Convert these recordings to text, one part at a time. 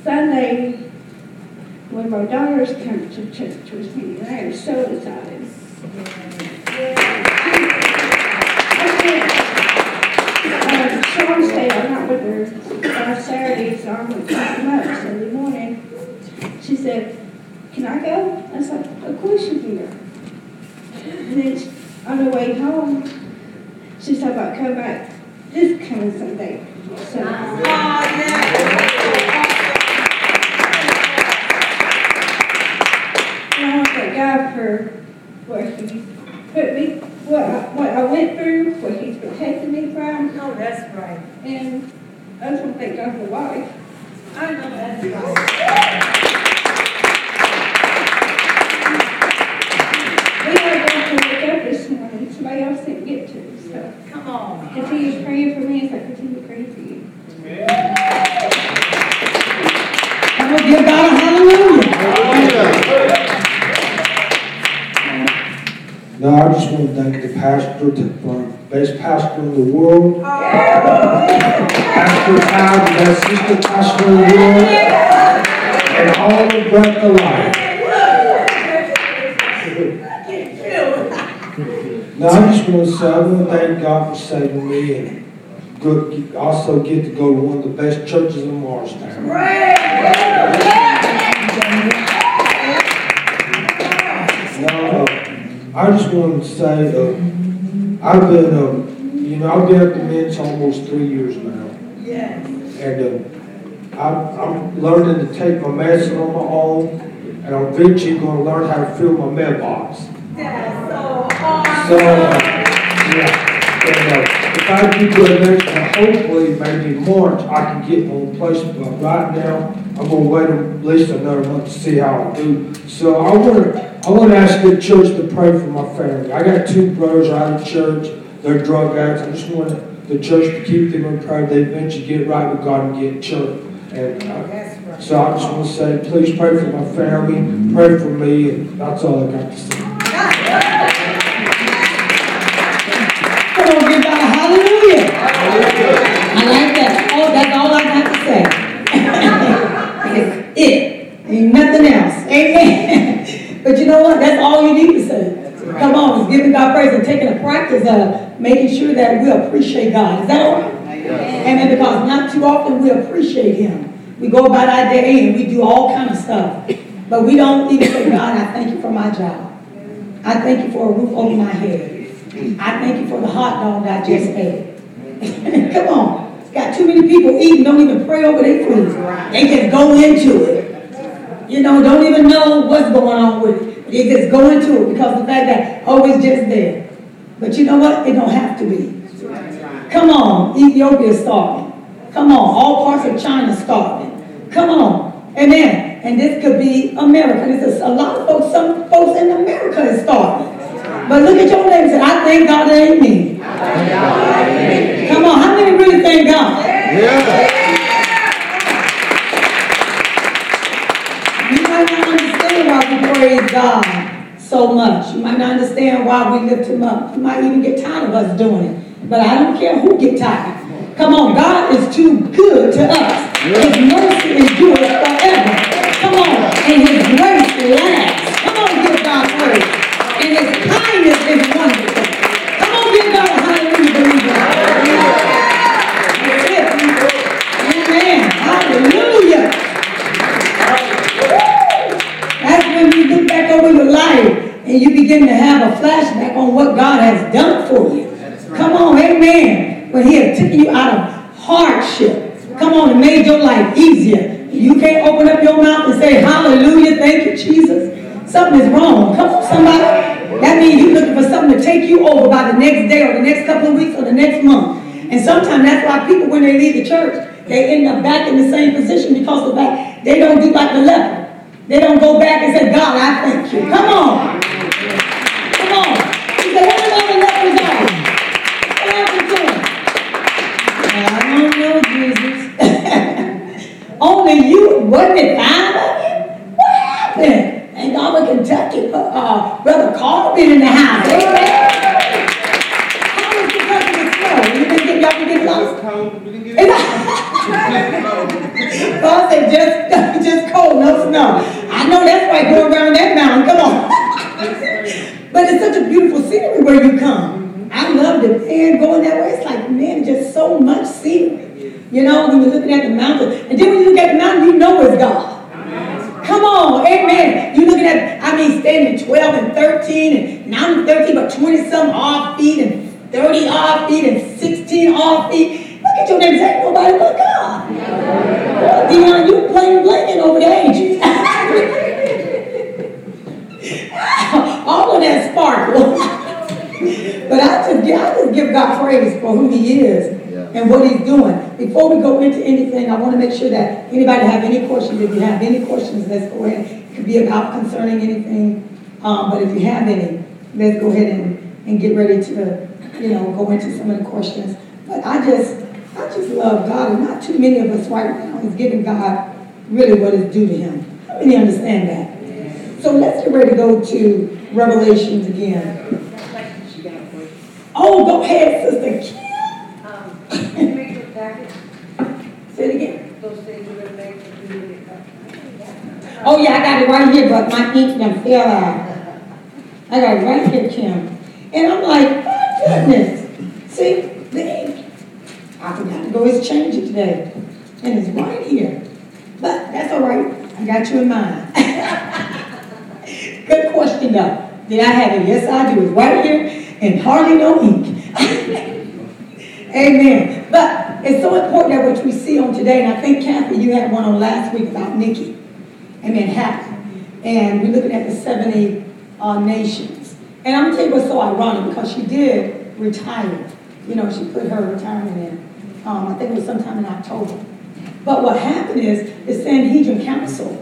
Sunday, when my daughters come to church with me, they are so excited. Sean stayed all night with her on Saturday, so I'm going to pick them up Sunday morning. She said, "Can I go?" I was like, "Of course you can go." And then on the way home, she talked about coming back this coming Sunday. So, and I want to thank God for where He put me, what I went through, what He's protected me from. No, that's right. And I just want to thank God for life. I know that's right. We are going to wake up this morning. Somebody else didn't get to. So Come on. continue praying for me as I continue praying for you. I'm going to give God a hallelujah. No, I just want to thank the pastor, the best pastor in the world. Pastor Todd, the best sister pastor in the world. And all the breath of life. Now, I just want to say, I want to thank God for saving me and also get to go to one of the best churches in Morristown. Now, I just want to say, I've been at the men's almost 3 years now. Yes. And I'm learning to take my medicine on my own, and I'm eventually going to learn how to fill my mailbox. That's so awesome. So, yeah. And, if I do good next, hopefully maybe in March I can get my own place. But right now, I'm going to wait at least another month to see how I do. So I want to ask the church to pray for my family. I got 2 brothers out of church. They're drug addicts. I just want the church to keep them in prayer. They eventually get right with God and get church. And so I just want to say, please pray for my family, pray for me, and that's all I got to say. Come on, give God a hallelujah. I like that. Oh, that's all I got to say. It's it. Ain't nothing else. Amen. But you know what? That's all you need to say. Come on, it's giving God praise and taking a practice of making sure that we appreciate God. Is that all right? Amen. Because not too often we appreciate Him. We go about our day and we do all kind of stuff. But we don't even say, God, I thank you for my job. I thank you for a roof over my head. I thank you for the hot dog I just ate. Come on. Got too many people eating, don't even pray over their food. They just go into it. You know, don't even know what's going on with it. They just go into it because of the fact that, oh, it's just there. But you know what? It don't have to be. Come on. Ethiopia is starving. Come on. All parts of China starving. Come on. Amen. And this could be America. This is a lot of folks, some folks in America is starving. But look at your neighbor and say, I thank God it ain't me. Come on, how many really thank God? You might not understand why we praise God so much. You might not understand why we lift Him up. You might even get tired of us doing it. But I don't care who get tired. Come on, God is too good to us. His mercy endures forever. Come on, and His grace lasts. Come on, give God praise. And His kindness is wonderful. Come on, give God a hallelujah, believer. That's it. Amen. Hallelujah. That's when you look back over your life and you begin to have a flashback on what God has done for you. Come on, amen. When He has taken you out of hardship. Come on, and made your life easier. You can't open up your mouth and say, hallelujah, thank you, Jesus. Something is wrong. Come on, somebody. That means you're looking for something to take you over by the next day or the next couple of weeks or the next month. And sometimes that's why people, when they leave the church, they end up back in the same position because of that. They don't do like the leper. They don't go back and say, God, I thank you. Come on. Come on. He said, what are the lepers are? What happened to them? I don't know, Jesus. Only you. Wasn't it 5 of you? What happened? Thank God for Kentucky. Brother Carl been in the house. Amen. How was Kentucky this snow? Y'all can get lost? We didn't get it. God said, just cold, no snow. I know that's right, going around that mountain, come on. But it's such a beautiful scenery where you come. I loved it, man, going that way. It's like, man, just so much scenery. You know, when you're looking at the mountain. And then when you look at the mountain, you know it's God. Come on, amen. You're looking at, standing 12 and 13, and now I'm 13, but 20-some odd feet, and 30 odd feet, and 16 odd feet. Look at your neighbors, ain't nobody but God. Dion, you blanking over the ages. All of that sparkle. But I just give God praise for who He is and what He's doing. Before we go into anything, I want to make sure that anybody have any questions. If you have any questions, let's go ahead. It could be about concerning anything. But if you have any, let's go ahead and get ready to, go into some of the questions. But I just love God, and not too many of us right now is giving God really what is due to Him. How many understand that? So let's get ready to go to Revelations again. Oh, go ahead, Sister Kim. You make your packet, Say it again. those things you're gonna make for community. Oh yeah, I got it right here, but my ink done fell out. I got it right here, Kim. And I'm like, my goodness. See, the ink. I forgot to go exchange it today. And it's right here. But that's all right. I got you in mind. Good question, though. Did I have it? Yes, I do. It's right here and hardly no ink. Amen. But it's so important that what we see on today, and I think, Kathy, you had one on last week about Nikki. Amen. Happy. And we're looking at the 70 nations. And I'm going to tell you what's so ironic, because she did retire. She put her retirement in. I think it was sometime in October. But what happened is the Sanhedrin Council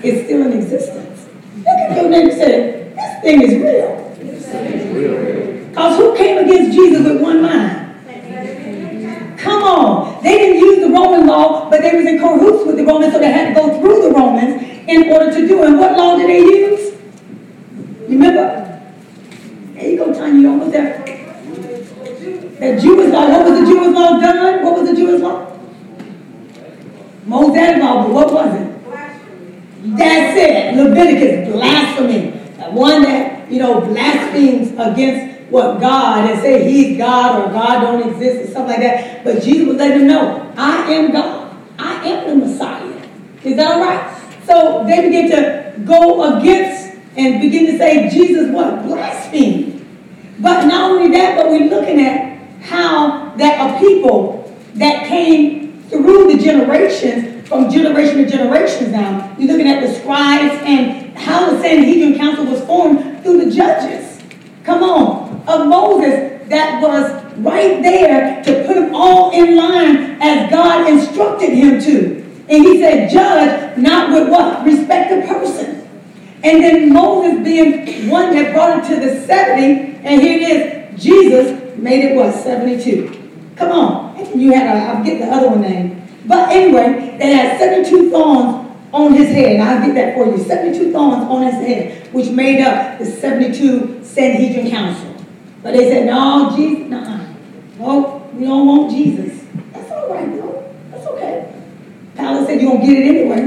is still in existence. Look at your neighbor and say, this thing is real. Because who came against Jesus with one mind? Come on. They didn't use the Roman law, but they was in cahoots with the Romans, so they had to go through the Romans in order to do it. And what law did they use? Remember? There you go, Tanya, you almost there. The Jewish law. What was the Jewish law done? What was the Jewish law? Mosaic law, but what was it? Blasphemy. That's it. Leviticus, blasphemy. The one that, blasphemes against what God and say He's God or God don't exist or something like that. But Jesus was letting them know, I am God. I am the Messiah. Is that all right? So they begin to go against and begin to say Jesus what? Blasphemed. But not only that, but we're looking at how that a people that came through the generations, from generation to generations now, you're looking at the scribes and how the Sanhedrin Council was formed through the judges. Come on, of Moses that was right there to put them all in line as God instructed him to. And he said, judge not with what? Respect the person. And then Moses being one that brought it to the 70, and here it is, Jesus made it what, 72. Come on. And you had I'll get the other one name. But anyway, they had 72 thorns on his head. And I'll get that for you. 72 thorns on his head, which made up the 72 Sanhedrin Council. But they said, no, Jesus, no, we don't want Jesus. That's all right, no. That's okay. Pilate said, you're going to get it anyway.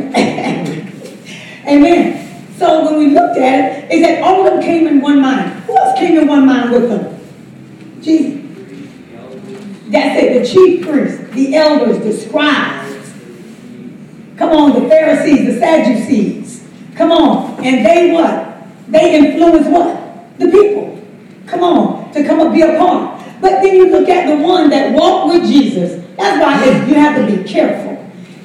Amen. So when we looked at it, they said all of them came in one mind. Who else came in one mind with them? Jesus. That's it, the chief priests, the elders, the scribes. Come on, the Pharisees, the Sadducees. Come on. And they what? They influence what? The people. Come on, to come and be a part. But then you look at the one that walked with Jesus. That's why you have to be careful.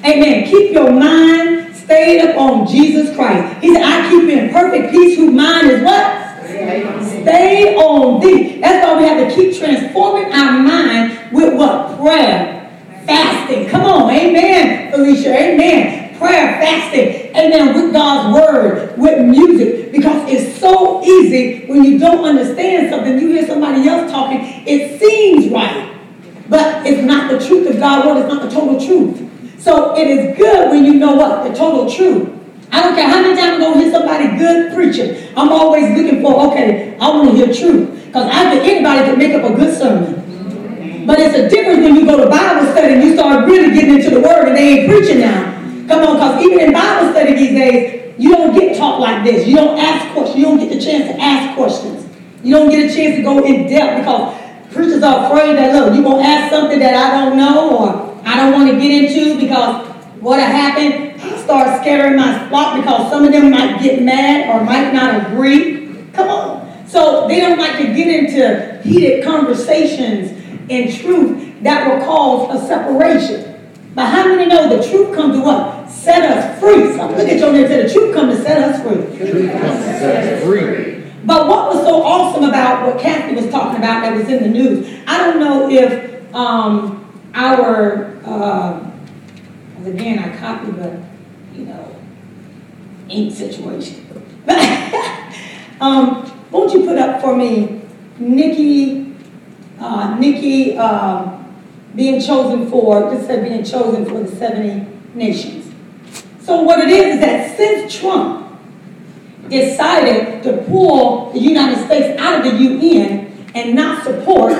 Amen. Keep your mind stayed up on Jesus Christ. He said, I keep in perfect peace whose mind is what? Stay on thee. That's why we have to keep transforming our mind with what? Prayer, fasting. Come on, amen, Felicia, amen. Prayer, fasting, amen, with God's word, with music, because it's so easy when you don't understand something, you hear somebody else talking, it seems right, but it's not the truth of God's word, it's not the total truth. So it is good when you know what? The total truth. I don't care how many times I'm going to hear somebody good preaching. I'm always looking for, okay, I want to hear truth. Because I think anybody can make up a good sermon. But it's a difference when you go to Bible study really getting into the word and they ain't preaching now. Come on, because even in Bible study these days, you don't get taught like this. You don't ask questions. You don't get the chance to ask questions. You don't get a chance to go in depth because preachers are afraid that, look, you're going to ask something that I don't know or I don't want to get into because what'll happen, I start scattering my flock because some of them might get mad or might not agree. Come on. So they don't like to get into heated conversations in truth that will cause a separation. But how many know the truth comes to what? Set us free. So look at your neighbor and say, the truth comes to set us free. The truth comes to set us free. But what was so awesome about what Kathy was talking about that was in the news, I don't know if again, I copied the, ink situation. Won't you put up for me Nikki being chosen for, just said being chosen for the 70 nations. So what it is that since Trump decided to pull the United States out of the UN and not support,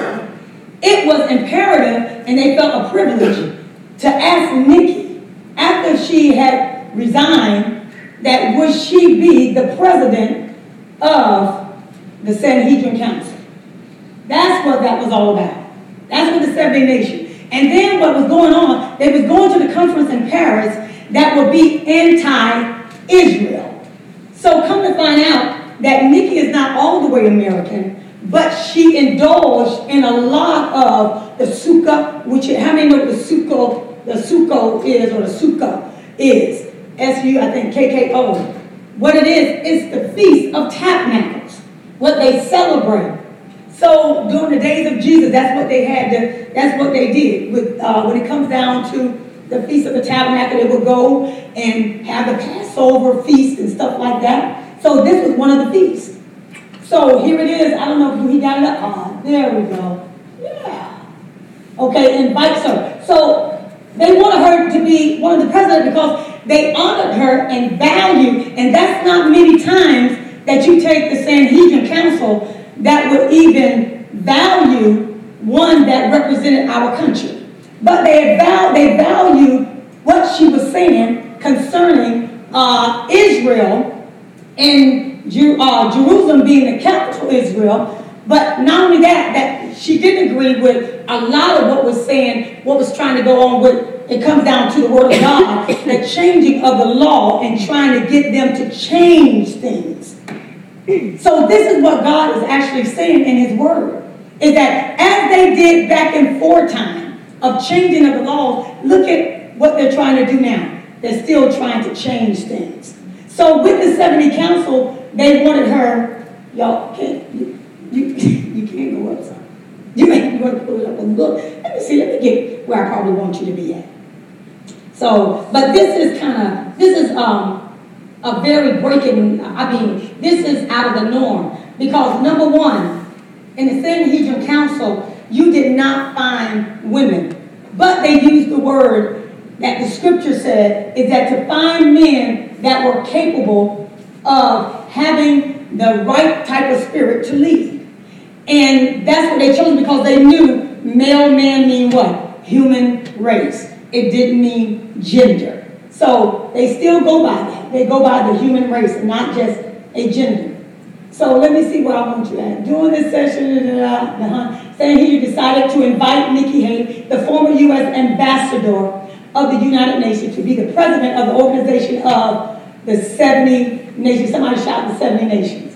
it was imperative and they felt a privilege to ask Nikki, after she had resigned, that would she be the president of the Sanhedrin Council. That's what that was all about. That's what the 70 nations. And then what was going on, they was going to the conference in Paris that would be anti-Israel. So come to find out that Nikki is not all the way American, but she indulged in a lot of the sukkah, which, how many know what the sukkah is, or the sukkah is? S-U, I think, K-K-O. What it is the Feast of Tabernacles, what they celebrate. So during the days of Jesus, that's what they had. That's what they did. When it comes down to the Feast of the Tabernacle, they would go and have the Passover feast and stuff like that. So this was one of the feasts. So here it is. I don't know if he got it up. Oh, there we go. Yeah. Okay, invites her. So they wanted her to be one of the presidents because they honored her and valued, and that's not many times that you take the Sanhedrin Council that would even value one that represented our country. But they valued what she was saying concerning Israel and Jerusalem being the capital Israel. But not only that she didn't agree with a lot of what was saying, what was trying to go on with, it comes down to the word of God, the changing of the law and trying to get them to change things. So this is what God is actually saying in his word, is that as they did back in foretime of changing of the laws, look at what they're trying to do now. They're still trying to change things. So with the 70 council, they wanted her, y'all, you can't go up, son. You want to pull it up and look. Let me get where I probably want you to be at. So, but this is a very breaking, this is out of the norm. Because number one, in the Sanhedrin Council, you did not find women. But they used the word that the scripture said, is that to find men that were capable of having the right type of spirit to lead. And that's what they chose because they knew male man mean what? Human race. It didn't mean gender. So they still go by that. They go by the human race and not just a gender. So let me see where I want you at. During this session, Sanhedrin decided to invite Nikki Haley, the former U.S. ambassador of the United Nations, to be the president of the organization of the 70 nations. Somebody shout the 70 nations.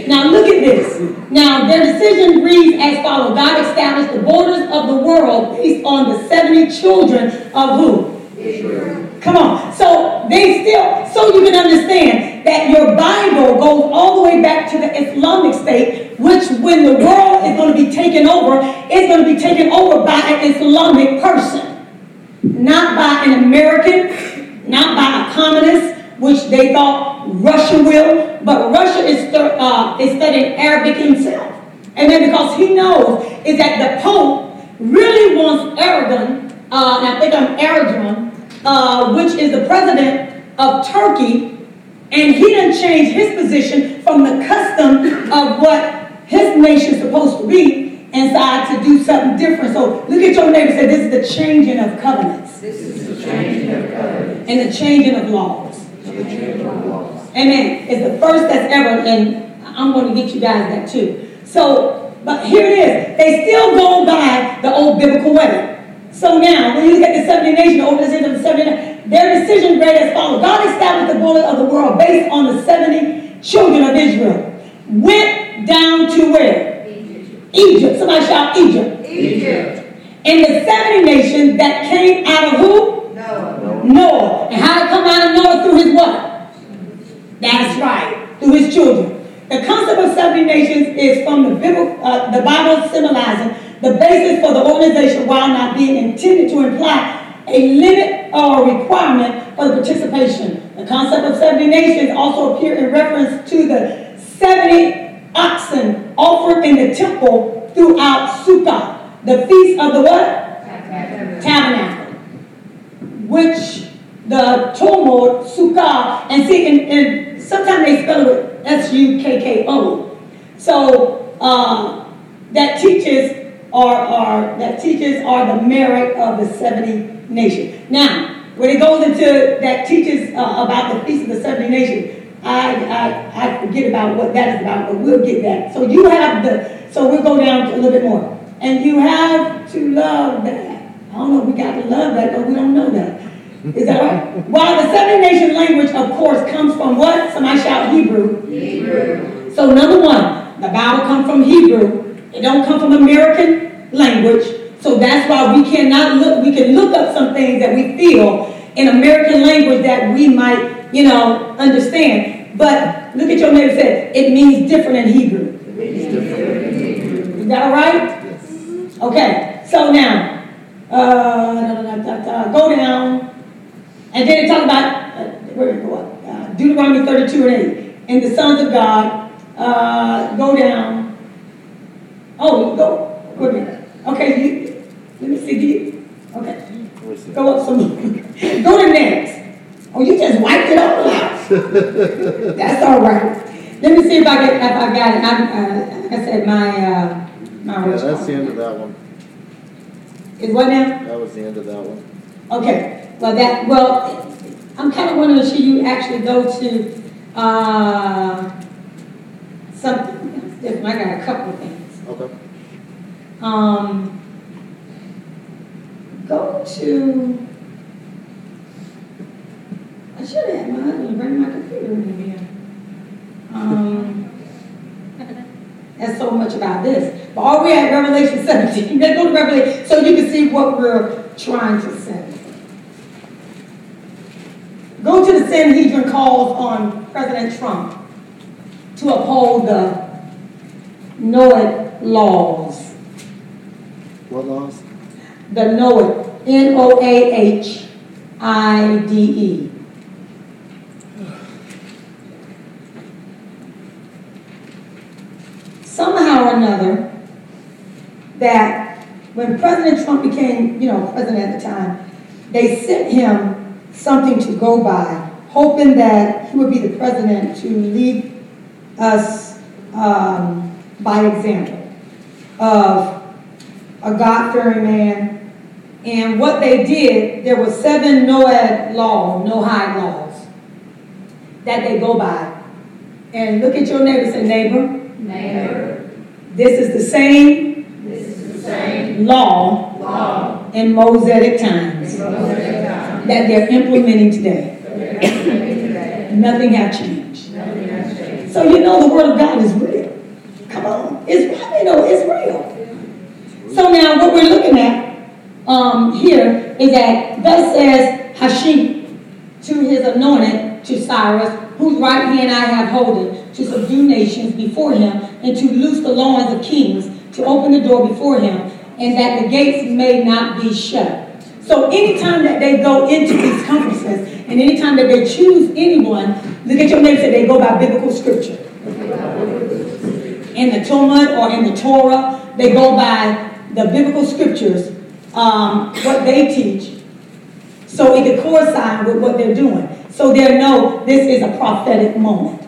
Now look at this. Now their decision reads as follows. God established the borders of the world based on the 70 children of who? Israel. Come on. So you can understand that your Bible goes all the way back to the Islamic State, which when the world is going to be taken over, it's going to be taken over by an Islamic person. Not by an American, not by a communist, which they thought Russia will, but Russia is studying Arabic himself. And then because he knows is that the Pope really wants Erdogan, which is the president of Turkey, and he done changed his position from the custom of what his nation's supposed to be, inside to do something different. So look at your neighbor and say, this is the changing of covenants. This is the changing of covenants. And the changing of laws. Amen. It's the first that's ever, and I'm going to get you guys that too. So, but here it is. They still go by the old biblical way. So now, when you look at the 70 nations, the organization of the 70 nations, their decision grade as follows. God established the border of the world based on the 70 children of Israel. Went down to where? Egypt. Somebody shout Egypt. Egypt. And the 70 nations that came out of who? Noah. Noah. And how to come out of Noah? Through his what? That's right. Through his children. The concept of 70 nations is from the Bible symbolizing the basis for the organization while not being intended to imply a limit or a requirement for the participation. The concept of 70 nations also appear in reference to the 70 oxen offered in the temple throughout Sukkah, the feast of the what? Tabernacle. Which the Talmud, Sukkah, and see, and sometimes they spell it S-U-K-K-O. So that teaches are the merit of the 70 nations. Now, when it goes into that teaches about the feast of the 70 nations, I forget about what that is about, but we'll get that. So you have so we'll go down a little bit more. And you have to love that. I don't know if we got to love that, but we don't know that. Is that right? While the 7 nation language, of course, comes from what? Somebody shout Hebrew. Hebrew. So number one, the Bible comes from Hebrew. It don't come from American language. So that's why we can look up some things that we feel in American language that we might, understand. But look at your neighbor and say, it means different in Hebrew. Is that all right? Yes. Okay. So now, go down. And then it talks about Deuteronomy 32 and 8. And the sons of God, go down. Oh, go. Wait a minute. Okay, let me see. Okay. Go up some. Go to next. Oh, you just wiped it all out. That's all right. Let me see if I got it. Like I said, my Yeah, that's the end of that one. Is what now? That was the end of that one. Okay. Well, I'm kind of wanting to see you actually go to something else different. I got a couple of things. Okay. Go to. I should have had my husband bring my computer in here. That's so much about this. But are we at Revelation 17? Let's go to Revelation so you can see what we're trying to say. Go to the Sanhedrin calls on President Trump to uphold the Noah laws. What laws? The Noah, Noahide. Somehow or another, that when President Trump became, president at the time, they sent him something to go by, hoping that he would be the president to lead us by example of a God-fearing man. And what they did, there were 7 Noahide laws that they go by. And look at your neighbor and say, neighbor, this is the same law in Mosaic times that they're implementing today. Nothing has changed. So the word of God is real. Come on, it's real. So now what we're looking at here is that thus says Hashem to his anointed, to Cyrus, whose right hand I have holden, to subdue nations before him, and to loose the loins of kings, to open the door before him, and that the gates may not be shut. So anytime that they go into these conferences, and anytime that they choose anyone, look at your neighbor and say they go by biblical scripture. In the Talmud or in the Torah, they go by the biblical scriptures, what they teach, so it can coincide with what they're doing. So they know this is a prophetic moment.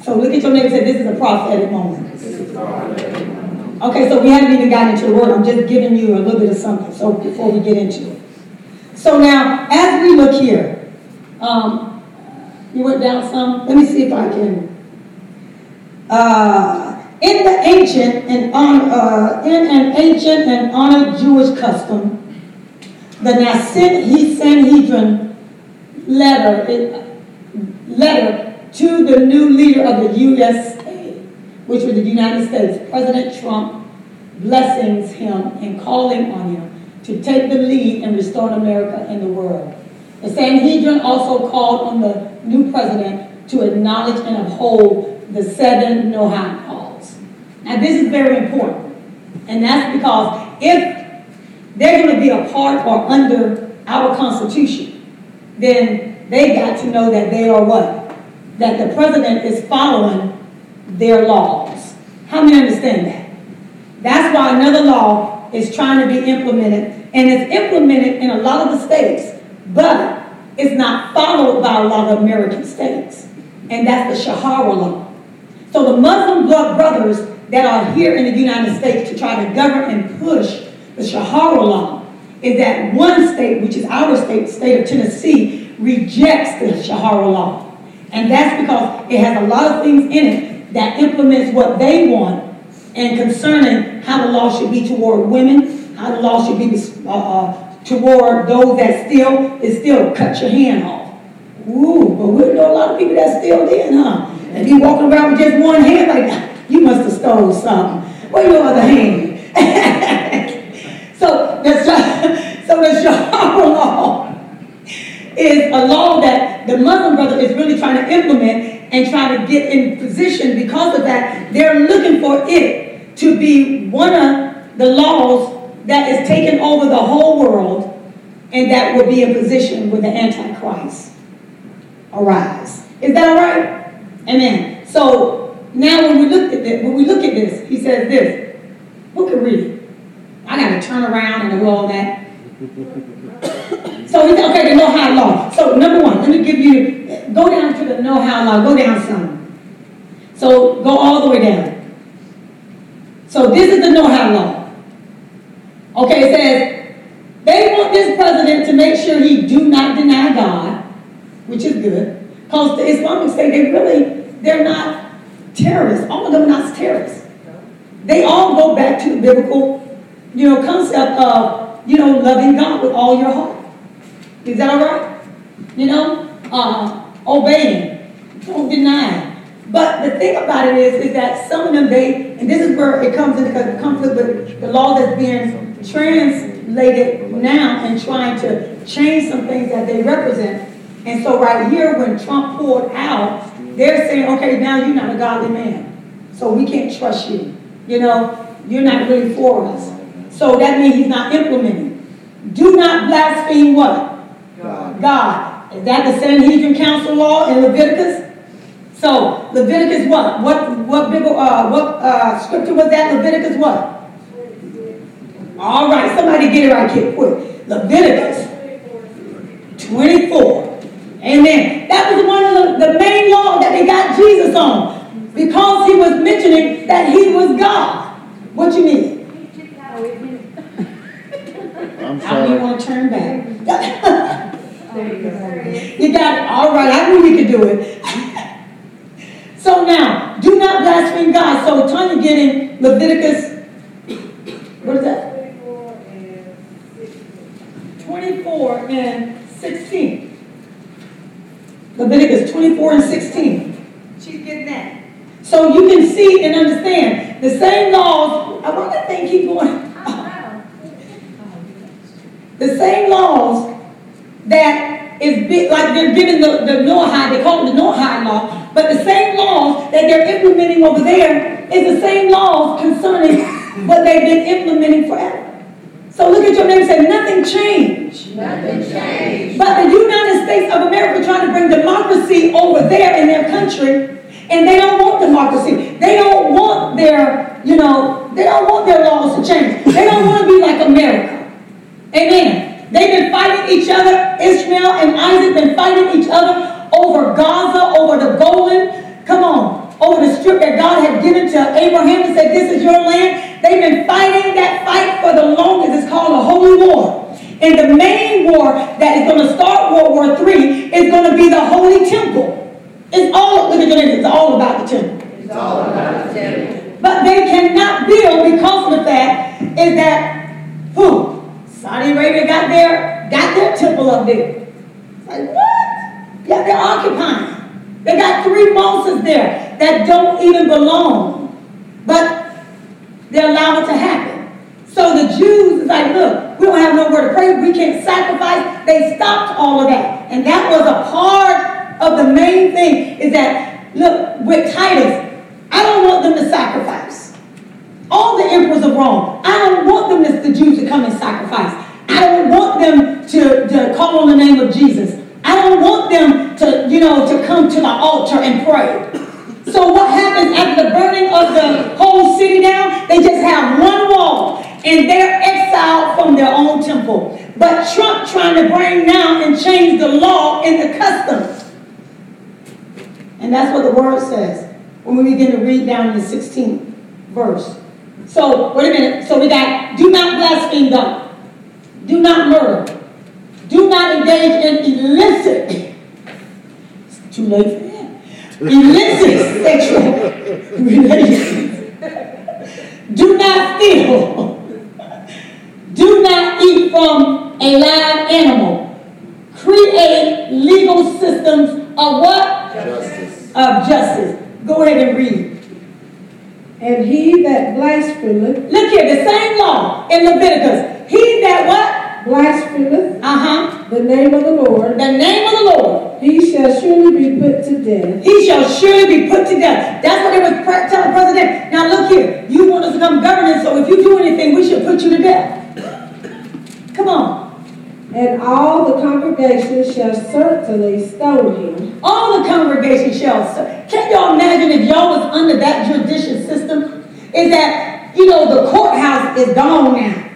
So look at your neighbor and say, this is a prophetic moment. Okay, so we haven't even gotten into the word. I'm just giving you a little bit of something, so before we get into it. So now, as we look here, you went down some. Let me see if I can. In an ancient and honored Jewish custom, the Sanhedrin letter to the new leader of the USA, which was the United States, President Trump, blessings him and calling on him to take the lead in restoring America and the world. The Sanhedrin also called on the new president to acknowledge and uphold the 7 no-harm laws. Now this is very important, and that's because if they're going to be a part or under our Constitution, then they got to know that they are what? That the president is following their laws. How many understand that? That's why another law is trying to be implemented, and it's implemented in a lot of the states, but it's not followed by a lot of American states, and that's the Shahara law. So the Muslim blood brothers that are here in the United States to try to govern and push the Shahara law is that one state, which is our state, the state of Tennessee, rejects the Shahara law. And that's because it has a lot of things in it that implements what they want and concerning how the law should be toward women, how the law should be toward those that still cut your hand off. Ooh, but we know a lot of people that still did, huh? And be walking around with just one hand like that. You must have stole something. Where's your other hand? So the Shahara law is a law that the Muslim brother is really trying to implement and trying to get in position. Because of that, they're looking for it to be one of the laws that is taking over the whole world, and that will be in position with the Antichrist arise. Is that all right? Amen. So now when we look at this, he says this. Who can read it? I got to turn around and do all that. So he said, okay, the know-how law. So number one, let me give you, go down to the know-how law. Go down some. So go all the way down. So this is the know-how law. Okay, it says, they want this president to make sure he do not deny God, which is good. Because the Islamic State, they're not terrorists. All of them are not terrorists. They all go back to the biblical, concept of, loving God with all your heart. Is that all right? Obeying. Don't deny. But the thing about it is that some of them, and this is where it comes into conflict with the law that's being translated now and trying to change some things that they represent. And so right here, when Trump pulled out, they're saying, okay, now you're not a godly man. So we can't trust you. You're not really for us. So that means he's not implementing. Do not blaspheme what? God. Is that the Sanhedrin Council law in Leviticus? So Leviticus what? What scripture was that? Leviticus what? All right, somebody get it right here quick. Leviticus 24. Amen. That was one of the main laws that they got Jesus on, because he was mentioning that he was God. What you mean? I'm I sorry. don't even want to turn back. You got it. All right, I knew you could do it. So now, do not blaspheme God. So Tanya getting Leviticus, what is that? 24 and 16. Leviticus 24 and 16. She's getting that. So you can see and understand the same laws. I want that thing keep going. The same laws that is like they're giving the Noahide, they call it the Noahide law, but the same laws that they're implementing over there is the same laws concerning what they've been implementing forever. So look at your name and say, nothing changed. Nothing changed. But the United States of America trying to bring democracy over there in their country, and they don't want democracy. They don't want their, they don't want their laws to change. They don't want to be like America. Amen. They've been fighting each other. Ishmael and Isaac been fighting each other over Gaza, over the Golan. Come on. Over the strip that God had given to Abraham and said, this is your land. they've been fighting that fight for the longest. It's called a holy war. And the main war that is going to start World War III is going to be the Holy Temple. It's all, look at your name, it's all about the temple. It's all about the temple. But they cannot build because of the fact is that, Saudi Arabia got their temple up there. It's like, what? Yeah, they're occupying. They got 3 mosques there that don't even belong. But they allow it to happen. So the Jews is like, look, we don't have nowhere to pray. We can't sacrifice. They stopped all of that. And that was a part of the main thing is that, look, with Titus, I don't want them to sacrifice. All the emperors of Rome, I don't want them, the Jews, to come and sacrifice. I don't want them to call on the name of Jesus. I don't want them to come to the altar and pray. So what happens after the burning of the whole city down? They just have one wall, and they're exiled from their own temple. But Trump trying to bring down and change the law and the customs. And that's what the word says when we begin to read down in the 16th verse. So, wait a minute. So we got, do not blaspheme God. Do not murder. Do not engage in illicit. It's too late for that. Illicit sexual relations. Do not steal. Do not eat from a live animal. Create legal systems of what? Justice. Of justice. Go ahead and read. And he that blasphemeth. Look here, the same law in Leviticus. He that what? Blasphemeth The name of the Lord. The name of the Lord. He shall surely be put to death. He shall surely be put to death. That's what they were telling the president. Now look here. You want us to come government, so if you do anything, we should put you to death. Come on. And all the congregation shall certainly stone him. All the congregation shall. Can y'all imagine if y'all was under that judicial system? Is that, the courthouse is gone now.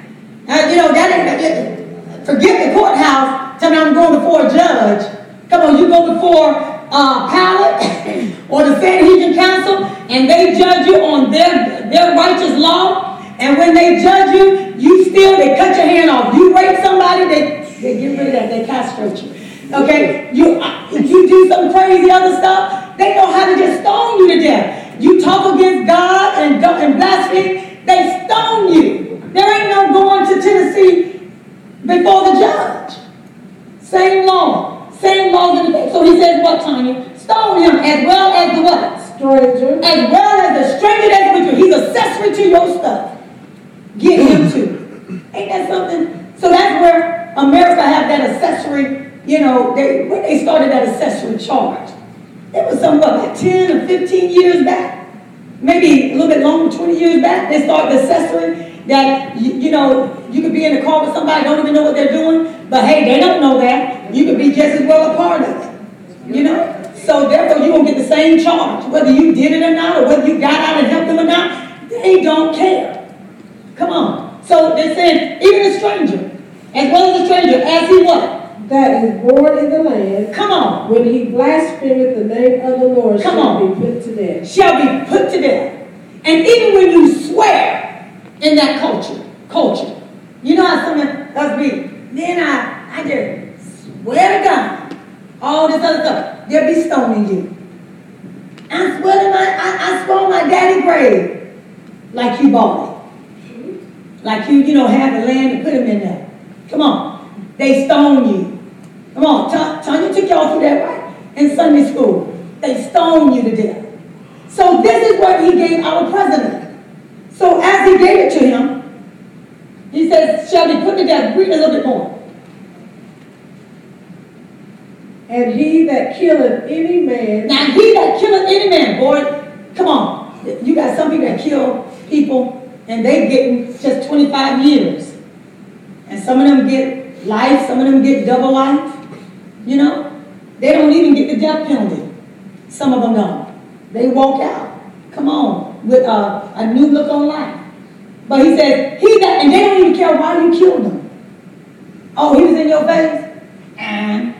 That ain't, forget the courthouse. Tell me I'm going before a judge. Come on, you go before Pilate or the Sanhedrin Council, and they judge you on their righteous law. And when they judge you, they cut your hand off. You rape somebody, they get rid of that. They castrate you. Okay? If you do some crazy other stuff, they know how to just stone you to death. You talk against God and blaspheme, they stone you. There ain't no going to Tennessee before the judge. Same law. Same laws in the day. So he says what, Tanya? Stone him as well as the what? Stranger. As well as the stranger that's with you. He's accessory to your stuff. Get him too. Ain't that something? So that's where America have that accessory, when they started that accessory charge. It was something, like 10 or 15 years back? Maybe a little bit longer, 20 years back, they started the accessory that, you could be in the car with somebody, don't even know what they're doing, but hey, they don't know that. You could be just as well a part of it, So therefore, you won't get the same charge, whether you did it or not, or whether you got out and helped them or not. They don't care. Come on. So they said, even a stranger, as well as a stranger, as he what? That is born in the land. Come on. When he blasphemeth the name of the Lord, shall be put to death. Shall be put to death. And even when you swear in that culture, you know how some of us be, then I just swear to God, all this other stuff, they'll be stoning you. I swear on my daddy's grave, like you bought it. Like you had the land to put him in there. Come on. They stone you. Come on. Tanya took y'all through that, right? In Sunday school. They stone you to death. So this is what he gave our president. So as he gave it to him, he says, shall be put to death. Read a little bit more. And he that killeth any man. Now he that killeth any man, boy, come on. You got some people that kill people, and they getting just 25 years. And some of them get life, some of them get double life. They don't even get the death penalty. Some of them don't. They walk out. Come on, with a new look on life. But he says, and they don't even care why you killed him. Oh, he was in your face? And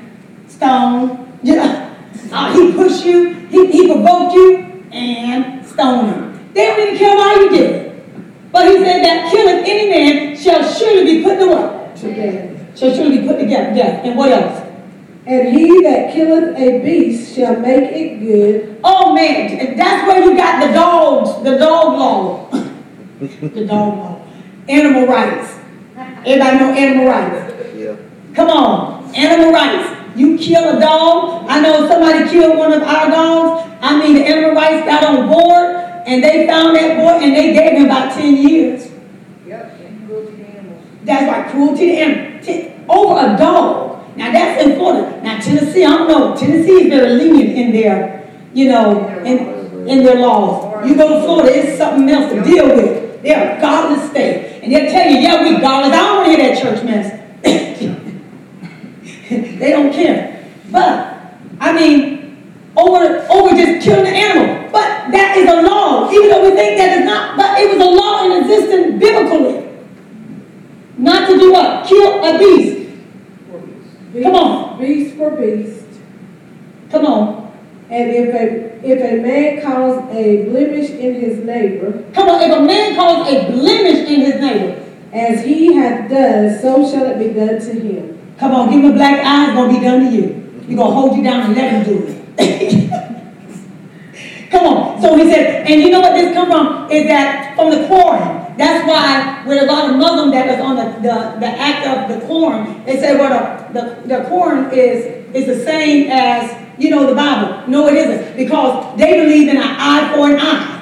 stone. He pushed you, he provoked you, and stone him. They don't even care why you did it. But he said that killeth any man shall surely be put to what? To death. Shall surely be put to death. And what else? And he that killeth a beast shall make it good. Oh man, that's where you got the dog law. The dog law. Animal rights. Everybody know animal rights? Yeah. Come on, animal rights. You kill a dog. I know somebody killed one of our dogs. I mean, the animal rights got on board and they found that boy and they gave him about 10 years. Yep, and cruelty to animals. That's right, cruelty to animals. Over a dog. Now that's in Florida. Now Tennessee, I don't know. Tennessee is very lenient in their, in their laws. You go to Florida, it's something else to deal with. They're a godless state. And they'll tell you, yeah, we godless. I don't want to hear that church mess. They don't care. But, I mean, over just killing an animal. But that is a law. Even though we think that is not, but it was a law in existence biblically. Not to do what? Kill a beast. Come on. Beast for beast. Come on. And if a man cause a blemish in his neighbor. Come on, if a man cause a blemish in his neighbor. As he hath done, so shall it be done to him. Come on, give him a black eye, it's going to be done to you. He's going to hold you down and let him do it. Come on. So he said, and you know what this come from? Is that from the Quran. That's why with a lot of Muslims that is on the act of the Quran, they say, well, the Quran is the same as, the Bible. No, it isn't. Because they believe in an eye for an eye.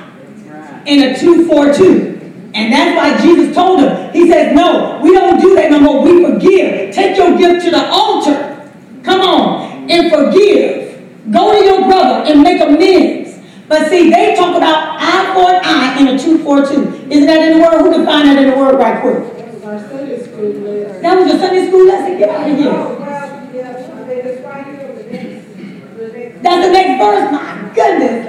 And a tooth for a tooth. And that's why Jesus told them. He said, no, we don't do that no more. We forgive. Take your gift to the altar. Come on. And forgive. Go to your brother and make amends. But see, they talk about eye for an eye and a tooth for a tooth. Isn't that in the Word? Who can find that in the Word right quick? That was our Sunday school lesson. That was your Sunday school lesson? Get out of here. That's right here. That's the next verse. My goodness.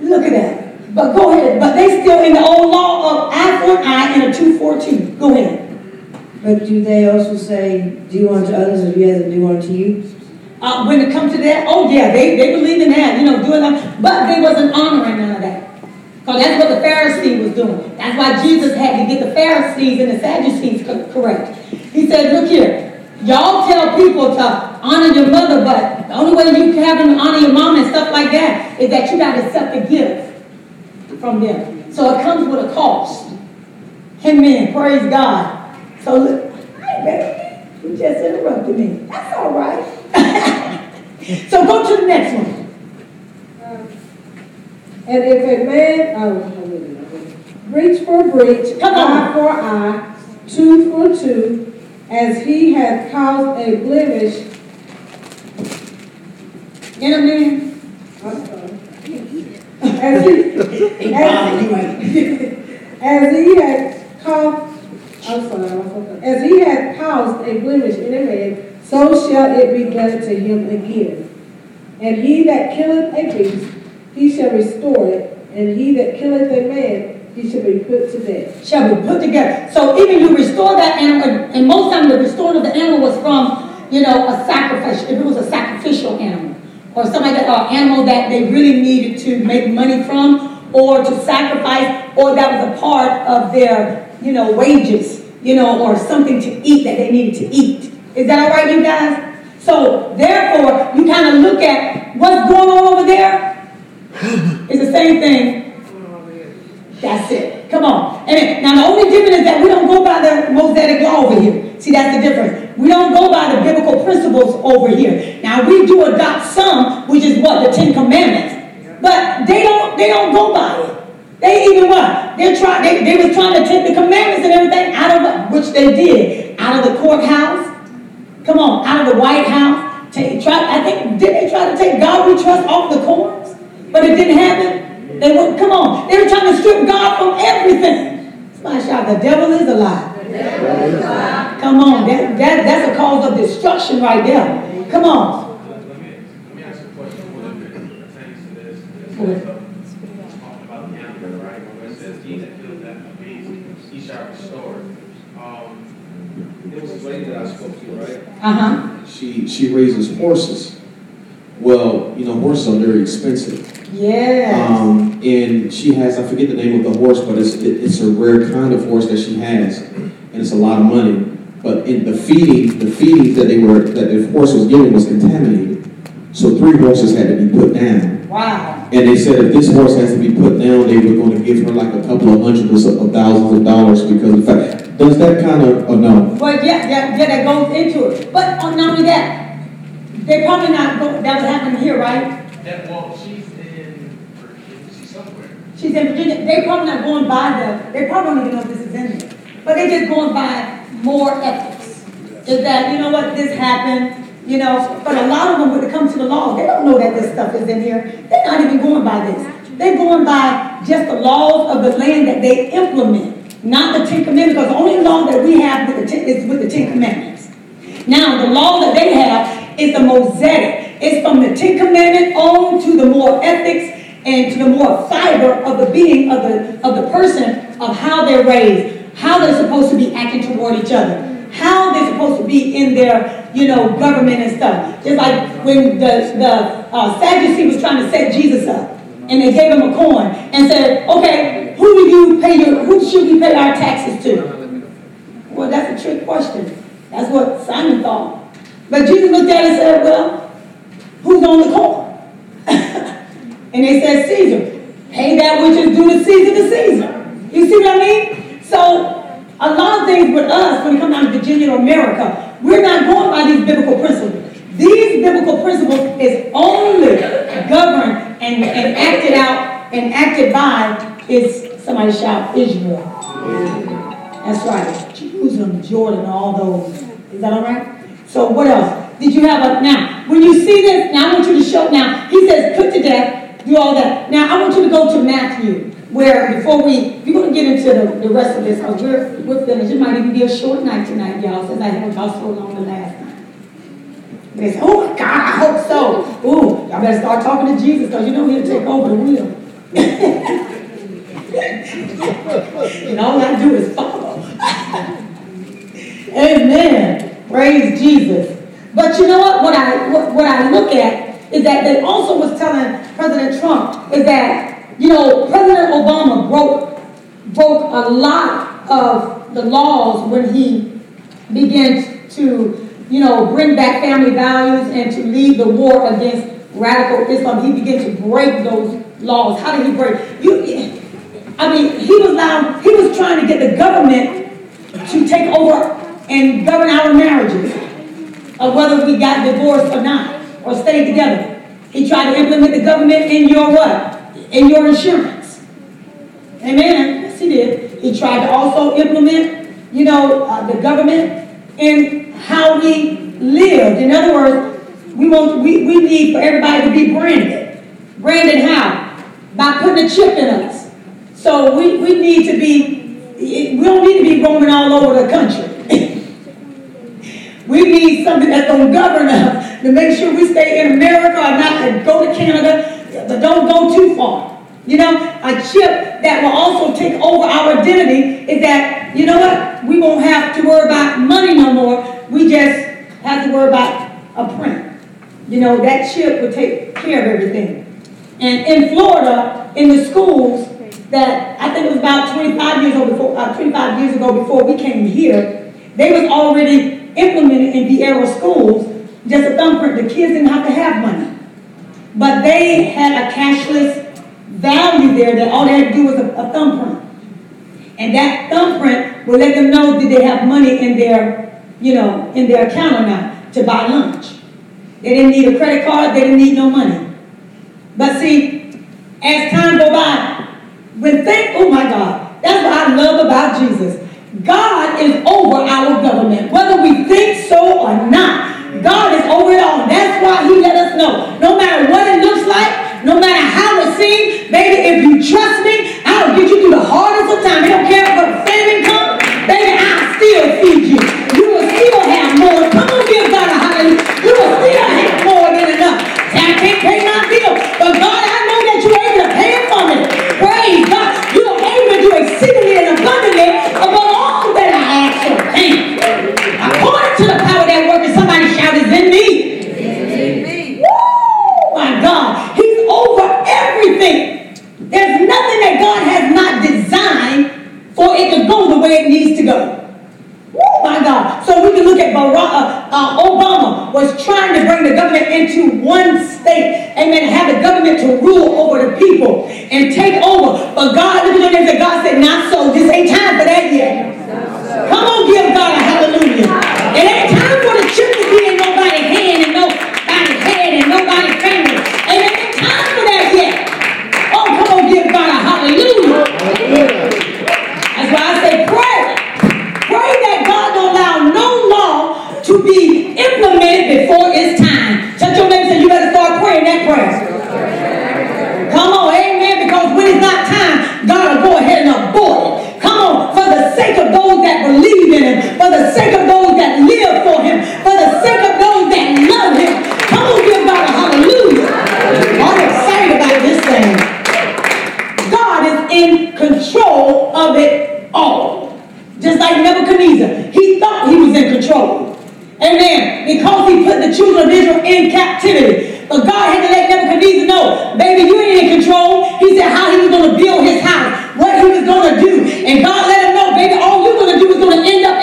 Look at that. But go ahead. But they still in the old law of eye for an eye and a tooth for a tooth. Go ahead. But do they also say, do unto others as you have them do unto you? When it comes to that, oh yeah, they believe in that, doing that. But they wasn't honoring none of that. Because that's what the Pharisees was doing. That's why Jesus had to get the Pharisees and the Sadducees correct. He said, look here, y'all tell people to honor your mother, but the only way you can have them honor your mom and stuff like that is that you got to accept a gift from them. So it comes with a cost. Amen. Praise God. So look, hi baby, you just interrupted me. That's all right. So go to the next one. And if a man, breach for breach, eye for eye, tooth for tooth, as he hath caused a blemish in a man. I'm sorry. As he had caused. As he hath caused a blemish in a man, so shall it be done to him again. And he that killeth a beast, he shall restore it, and he that killeth a man, he shall be put to death. Shall be put together. So even you restore that animal, and most times the restoring of the animal was from, a sacrifice. If it was a sacrificial animal, or something like that, or animal that they really needed to make money from, or to sacrifice, or that was a part of their wages, or something to eat that they needed to eat. Is that all right, you guys? So, therefore, you kind of look at what's going on over there. It's the same thing. That's it. Come on. And now, the only difference is that we don't go by the Mosaic law over here. See, that's the difference. We don't go by the biblical principles over here. Now, we do adopt some, which is what? The 10 Commandments. But they don't go by it. They even what? They was trying to take the commandments and everything out of which they did. Out of the courthouse. Come on, out of the White House. Did they try to take God we trust off the courts? But it didn't happen. They wouldn't, come on. They were trying to strip God from everything. Somebody shout, the devil is a lie. Come on, that's a cause of destruction right there. Come on. Let me ask you a question. One of the things to this. Talking about the animal, right? When it says, he that kills that beast, he shall restore. There was a lady that I spoke to, right? Uh-huh. She raises horses. Well, horses are very expensive. Yes. And she has, I forget the name of the horse, but it's a rare kind of horse that she has, and it's a lot of money. But in the feeding that the horse was given was contaminated. So 3 horses had to be put down. Wow. And they said if this horse has to be put down, they were going to give her like a couple of hundreds of thousands of dollars because of the fact. Does that kind of, no? Well, yeah, that goes into it. But not only that, they're probably not going, that would happen here, right? She's somewhere. She's in Virginia. They're probably not going by they probably don't even know if this is in there. But they're just going by more ethics. Is that, you know what, this happened, but a lot of them, when it comes to the laws, they don't know that this stuff is in here. They're not even going by this. They're going by just the laws of the land that they implement, not the 10 Commandments, because the only law that we have is with the 10 Commandments. Now, the law that they have is the Mosaic. It's from the 10 Commandments on to the more ethics and to the more fiber of the being of the person, of how they're raised, how they're supposed to be acting toward each other, how they're supposed to be in their, government and stuff. Just like when the Sadducee was trying to set Jesus up, and they gave him a coin and said, okay, who should we pay our taxes to? Well, that's a trick question. That's what Simon thought. But Jesus looked at it and said, well, who's on the coin? And they said, Caesar. Pay that which is due to Caesar. You see what I mean? So, a lot of things with us, when it comes down to Virginia or America, we're not going by these biblical principles. These biblical principles is only governed and acted out and acted by is, somebody shout, Israel. That's right. Jerusalem, Jordan, all those. Is that all right? So what else? Did you have now, when you see this, now I want you to show, now, he says, put to death, do all that. Now, I want you to go to Matthew, where before we're going to get into the rest of this, because we're finished. It might even be a short night tonight, y'all, since I haven't talked so long the last night. They say, oh my God, I hope so. Ooh, y'all better start talking to Jesus, because he'll take over the wheel. And all I do is follow. Amen. Praise Jesus. But you know what? What I look at is that they also was telling President Trump is that, President Obama broke a lot of the laws when he began to, bring back family values and to lead the war against radical Islam. He began to break those laws. How did he break? He was trying to get the government to take over and govern our marriages, of whether we got divorced or not, or stayed together. He tried to implement the government in your what? In your insurance. Amen. Yes, he did. He tried to also implement, the government in how we lived. In other words, we need for everybody to be branded. Branded how? By putting a chip in us. So we need to be, we don't need to be roaming all over the country. We need something that's going to govern us to make sure we stay in America or not to go to Canada, but don't go too far. A chip that will also take over our identity is that, you know what? We won't have to worry about money no more. We just have to worry about a print. That chip will take care of everything. And in Florida, in the schools, that I think it was about 25 years ago before we came here, they was already implemented in the era schools, just a thumbprint. The kids didn't have to have money. But they had a cashless value there that all they had to do was a thumbprint. And that thumbprint will let them know that they have money in their, in their account or not to buy lunch. They didn't need a credit card, they didn't need no money. But see, as time goes by, oh my God, that's what I love about Jesus. God is over our government, whether we think so or not. God is over it all. That's why he let us know. No matter what it looks like, no matter how it seems, baby, if you trust me, I'll get you through the hardest of times. I don't care what famine comes, baby, I'll still feed you. You will still have more. Come on, give God a hallelujah. You will still have more than enough. I can't pay my bill, but God, I know that you're able to pay it for me. Praise God. You are able to do exceedingly and abundantly above all that I ask or think. According to the power that works, somebody shout, is in me. Woo! My God. where it needs to go. Oh my God. So we can look at Obama was trying to bring the government into one state, amen, have the government to rule over the people and take over. But God, look at your name, and God said, not so. This ain't time for that yet. Come on, give God a hallelujah. It ain't time for the chip to be in nobody's hand and nobody's head and nobody's finger. And it ain't time for that yet. Oh, come on, give God a hallelujah. That's why I say pray. Pray that God don't allow no law to be implemented before it's time. Touch your neighbor and say, you better start praying that prayer. Come on, amen, because when it's not time, God will go ahead and abort it. Come on, for the sake of those that believe in Him, for the sake of those that live for Him, for the sake of those that love Him. Come on, give God a hallelujah. I'm excited about this thing. God is in control of it all. Just like Nebuchadnezzar, he thought he was in control. Amen. Because he put the children of Israel in captivity. But God had to let Nebuchadnezzar know, baby, you ain't in control. He said how he was going to build his house, what he was going to do. And God let him know, baby, all you're going to do is going to end up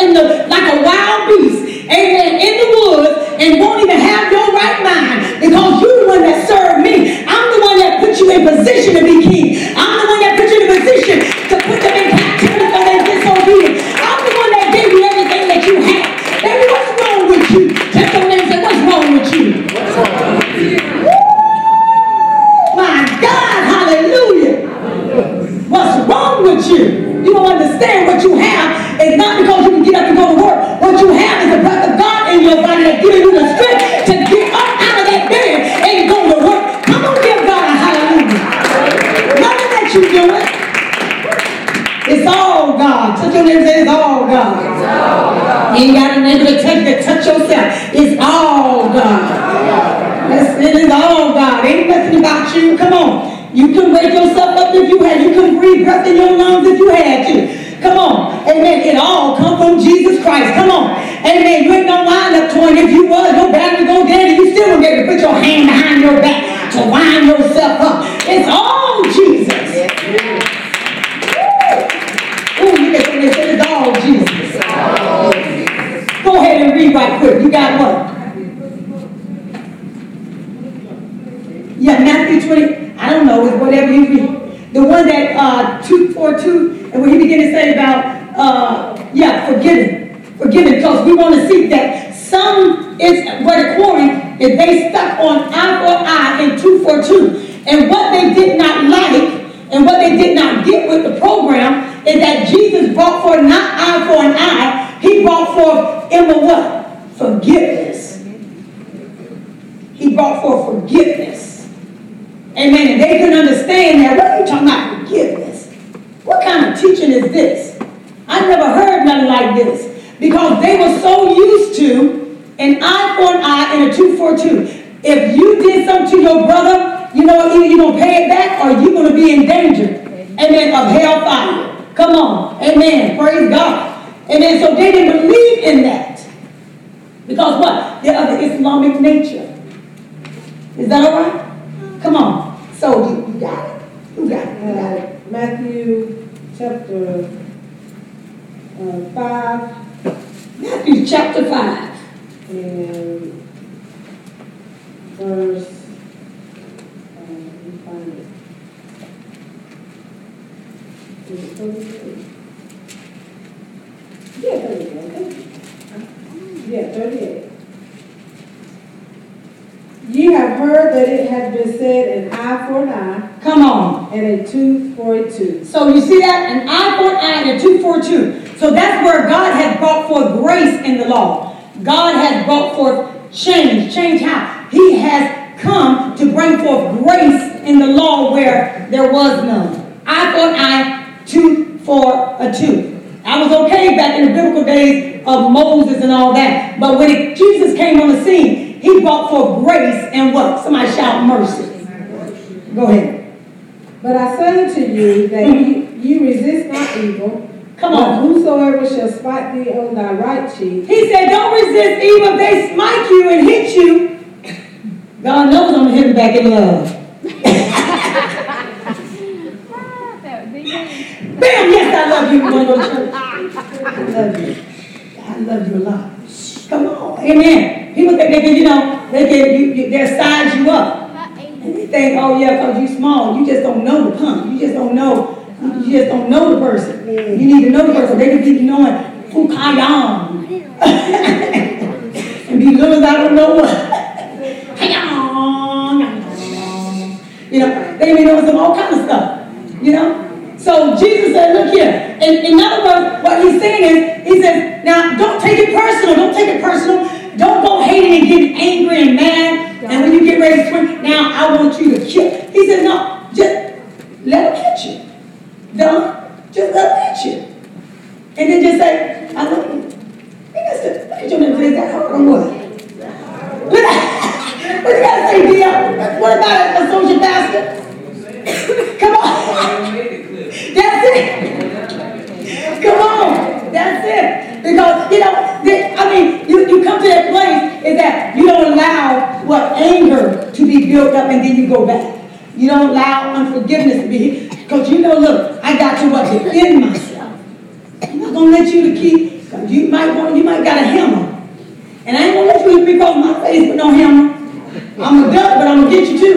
like a wild beast. Amen. In the woods and won't even have your right mind because you're the one that served me. I'm the one that put you in position to be king. I'm the one that put you in position to put them in captivity for their disobedience. I'm the one that gave you everything that you have. Baby, what's wrong with you? Take your name and say, what's wrong with you? My God, hallelujah. What's wrong with you? You don't understand what you have. It's not because you can get up and go to work. What you have is the breath of God in your body that's giving you the strength to get up out of that bed and go to work. Come on, give God a hallelujah. Nothing that you do it. It's all God. Touch your neighbor and say, it's all God. You ain't got a neighbor to touch yourself. It's all God. It is all God. Ain't nothing about you. Come on. You can wake yourself up if you had. You can breathe breath in your lungs if you had to. Come on. Amen. It all comes from Jesus Christ. Come on. Amen. You ain't no wind up to it. If you was, your back would go down and you still wouldn't be able to put your hand behind your back to wind yourself up. It's all Jesus. Ooh, you get something that says it's all Jesus. Go ahead and read right quick. You got what? Yeah, Matthew 20. I don't know. It's whatever you read. The one that 2:42, and when he began to say about forgiving, because we want to see that some is where the quarry is they stuck on eye for eye and 2:42, and what they did not like and what they did not get with the program is that Jesus brought forth not eye for an eye, he brought forth in the what? Forgiveness. He brought forth forgiveness. Amen. And they couldn't understand that. What are you talking about forgiveness? What kind of teaching is this? I never heard nothing like this. Because they were so used to an eye for an eye and a 2-for-2. If you did something to your brother, you know, either you're going to pay it back or you're going to be in danger. Amen. Of hellfire. Come on. Amen. Praise God. Amen. So they didn't believe in that. Because what? They're of the Islamic nature. Is that all right? Come on. So you got it. You got it. You got it. Matthew chapter 5. Matthew chapter 5. And verse, let me find it. Is it 33? Yeah, 38. Yeah, 38. Ye have heard that it has been said, an eye for an eye. Come on. And a tooth for a tooth. So you see that? An eye for an eye and a tooth for a tooth. So that's where God has brought forth grace in the law. God has brought forth change. Change how? He has come to bring forth grace in the law where there was none. Eye for an eye, tooth for a tooth. I was okay back in the biblical days of Moses and all that. But when Jesus came on the scene, he brought forth grace and what? Somebody shout mercy. Go ahead. But I say unto you that ye resist not evil. Come on. But whosoever shall smite thee on thy right cheek. He said, don't resist evil. If they smite you and hit you, God knows I'm going to hit him back in love. Bam, yes, I love you. You want to go to church? love you. I love you a lot. Come on, amen. People think they can, they'll size you up. And they think, oh yeah, because you small, you just don't know the punk. You just don't know the person. You need to know the person. They can be knowing Fukayam. And be little as I don't know what. They be knowing some all kind of stuff. So Jesus said, look here. In other words, what he's saying is, he says, now don't take it personal. Don't take it personal. Don't go hating and getting angry and mad. And when you get ready to swing, now I want you to kill. He said, no, just let him hit you. Don't just let him hit you. And then just say, I love you. Look at your name, that hard or what? What you gotta say, Dia? What about an associate pastor? Come on. That's it. Come on. That's it. Because, you come to that place is that you don't allow anger to be built up and then you go back. You don't allow unforgiveness to be, because look, I got to defend myself. I'm not going to let you to keep, you might got a hammer. And I ain't going to let you hit me across my face with no hammer. I'm a duck, but I'm going to get you too.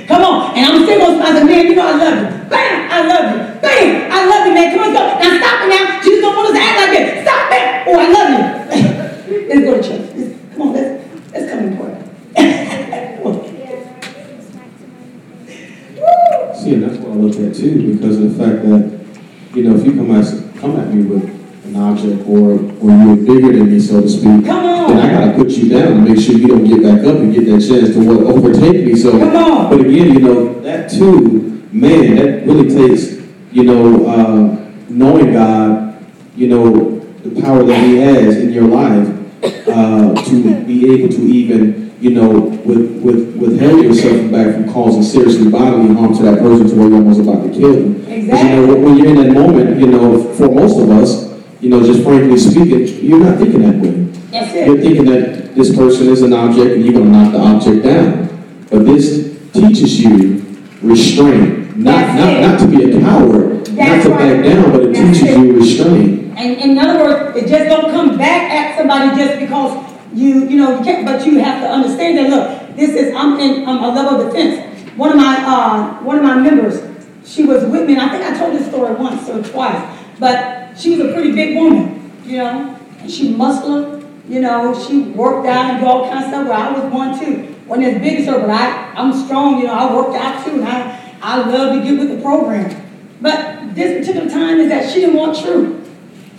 Come on. And I'm still going to say, man, I love you. Bam, I love you. Bam, I love you, man. Come on, go. Now stop it now. Jesus don't want us to act like this. Stop it. Oh, I love you. Let's go to church. Come on, let's come in prayer. See, and that's what I look at too, because of the fact that, if you come at me with an object or you're bigger than me, so to speak, then I gotta put you down to make sure you don't get back up and get that chance to overtake me. So, but again, that too, man, that really takes, knowing God, the power that He has in your life, to be able to even, withhold yourself back from causing seriously bodily harm to that person to where you're almost about to kill them. Exactly. When you're in that moment, for most of us, just frankly speaking, you're not thinking that way. That's it. You're thinking that this person is an object and you're going to knock the object down. But this teaches you restraint. Not to be a coward, not to back down, but it teaches you restraint. And in other words, it just don't come back at somebody just because you can't, but you have to understand that, look, I'm in a level of defense. One of my members, she was with me, and I think I told this story once or twice, but she was a pretty big woman, and she muscular, she worked out and do all kinds of stuff, but I was one too. Wasn't as big as her, but I'm strong, I worked out too, and I love to get with the program. But this particular time is that she didn't want truth.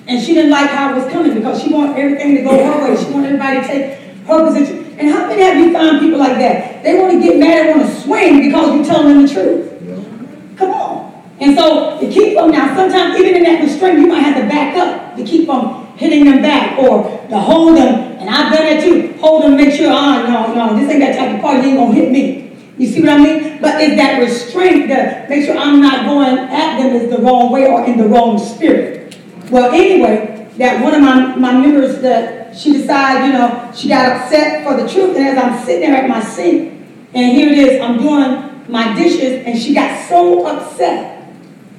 And she didn't like how it was coming because she wanted everything to go her way. She wanted everybody to take her position. And how many have you found people like that? They want to get mad and want to swing because you tell them the truth. Yeah. Come on. And so to keep them now, sometimes even in that restraint, you might have to back up to keep them hitting them back or to hold them. And I've done that too. Hold them, make sure, no, this ain't that type of party. You ain't going to hit me. You see what I mean? But it's that restraint to make sure I'm not going at them is the wrong way or in the wrong spirit. Well, anyway, that one of my members, that she decided, she got upset for the truth. And as I'm sitting there at my sink, and here it is, I'm doing my dishes, and she got so upset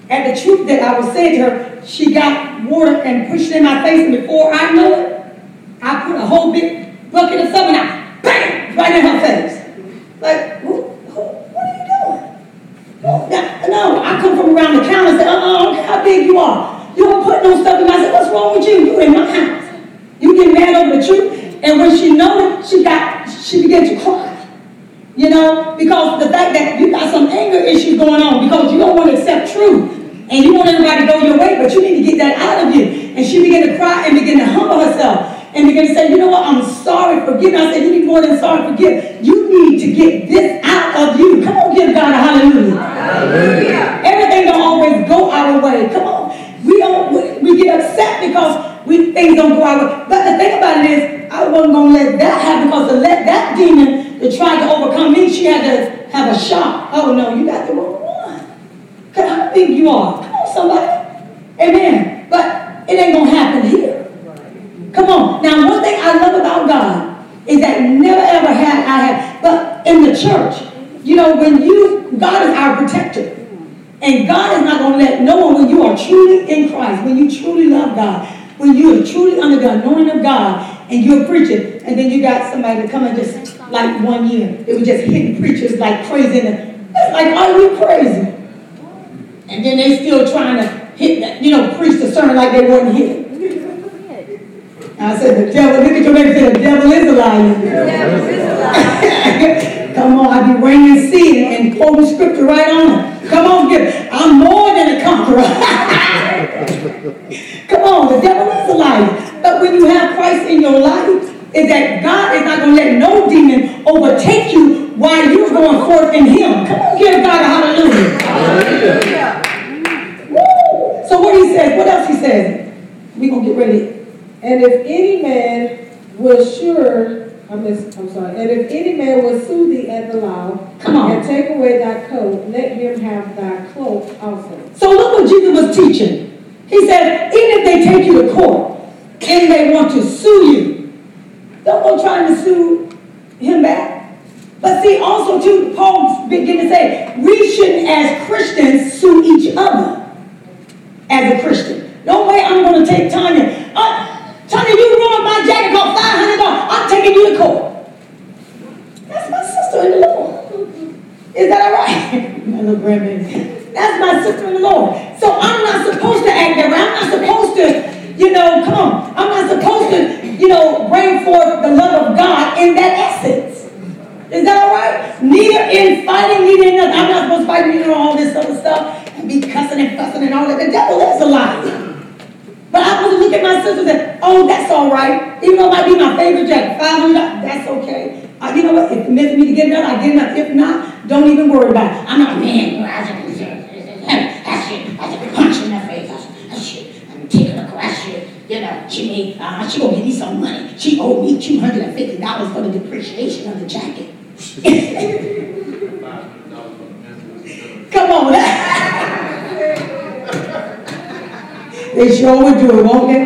at the truth that I was saying to her, she got water and pushed it in my face, and before I know it, I put a whole big bucket of something out, bam, right in her face. Like, what are you doing? No, I come from around the counter and say, I don't care how big you are. You don't put no stuff in my. I said, what's wrong with you? You in my house. You get mad over the truth. And when she noticed, she began to cry. Because the fact that you got some anger issues going on because you don't want to accept truth. And you want everybody to go your way, but you need to get that out of you. And she began to cry and began to humble herself. And began to say, you know what, I'm sorry, forgive me. I said, you need more than sorry, forgive. You need to get this out of you. Come on, give God a hallelujah. Hallelujah. Everything don't always go our way. Come on. We get upset because things don't go our way. But the thing about it is, I wasn't going to let that happen because to let that demon to try to overcome me, she had to have a shock. Oh, no, you got the wrong one. Because how big you are. Come on, somebody. Amen. But it ain't going to happen here. Come on. Now, one thing I love about God is that never ever had, but in the church, when God is our protector. And God is not going to let no one, when you are truly in Christ, when you truly love God, when you are truly under the anointing of God, and you're preaching, and then you got somebody to come and just, like 1 year, they were just hitting preachers like crazy. And it's like, are you crazy? And then they still trying to hit that, preach the sermon like they wasn't hitting. I said, the devil, look at your neighbor and say, the devil is a liar. Come on, I be raining seed and quoting scripture right on it. Come on, I'm more than a conqueror. Come on, the devil is a liar. But when you have Christ in your life, is that God is not going to let no demon overtake you while you're going forth in Him. Come on, give God a hallelujah. Hallelujah. Woo. So what he says, what else he says? We're going to get ready. And if any man will and if any man will sue thee at the law, and take away thy coat, let him have thy cloak also. So look what Jesus was teaching. He said, even if they take you to court and they want to sue you, don't go trying to sue him back. But see, also too, Paul began to say, we shouldn't as Christians sue each other as a Christian. No way I'm going to take Tanya. Tanya, you ruined my jacket, cost $500. I'm taking you to court. That's my sister in the Lord. Is that all right? My little grandbaby. That's my sister in the Lord. So I'm not supposed to act that way. I'm not supposed to, come on. I'm not supposed to, bring forth the love of God in that essence. Is that all right? Neither in fighting, neither in nothing. I'm not supposed to fight, all this other stuff and be cussing and fussing and all that. The devil is a liar. But I was look at my sister and say, oh, that's all right. Even though it might be my favorite jacket, $500, that's okay. You know what? If it meant for me to get enough, I get enough. If not, don't even worry about it. I'm not a man. I should punch in her face. I should take her to court. She gonna give me some money. She owed me $250 for the depreciation of the jacket. Come on. They sure would do it, won't they?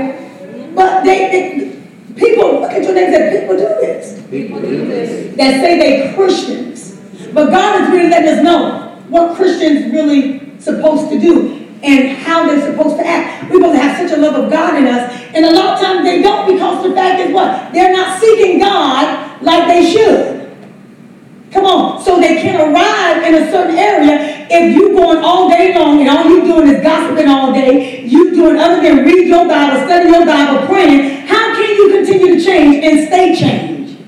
But people, look at your name and say, people do this. People do this. That say they Christians. But God is really letting us know what Christians really supposed to do and how they're supposed to act. We're supposed to have such a love of God in us. And a lot of times they don't, because the fact is what? They're not seeking God like they should. Come on. So they can arrive in a certain area if you going all day long and all you doing is gossiping all day, you doing other than read your Bible, study your Bible, praying. How can you continue to change and stay changed?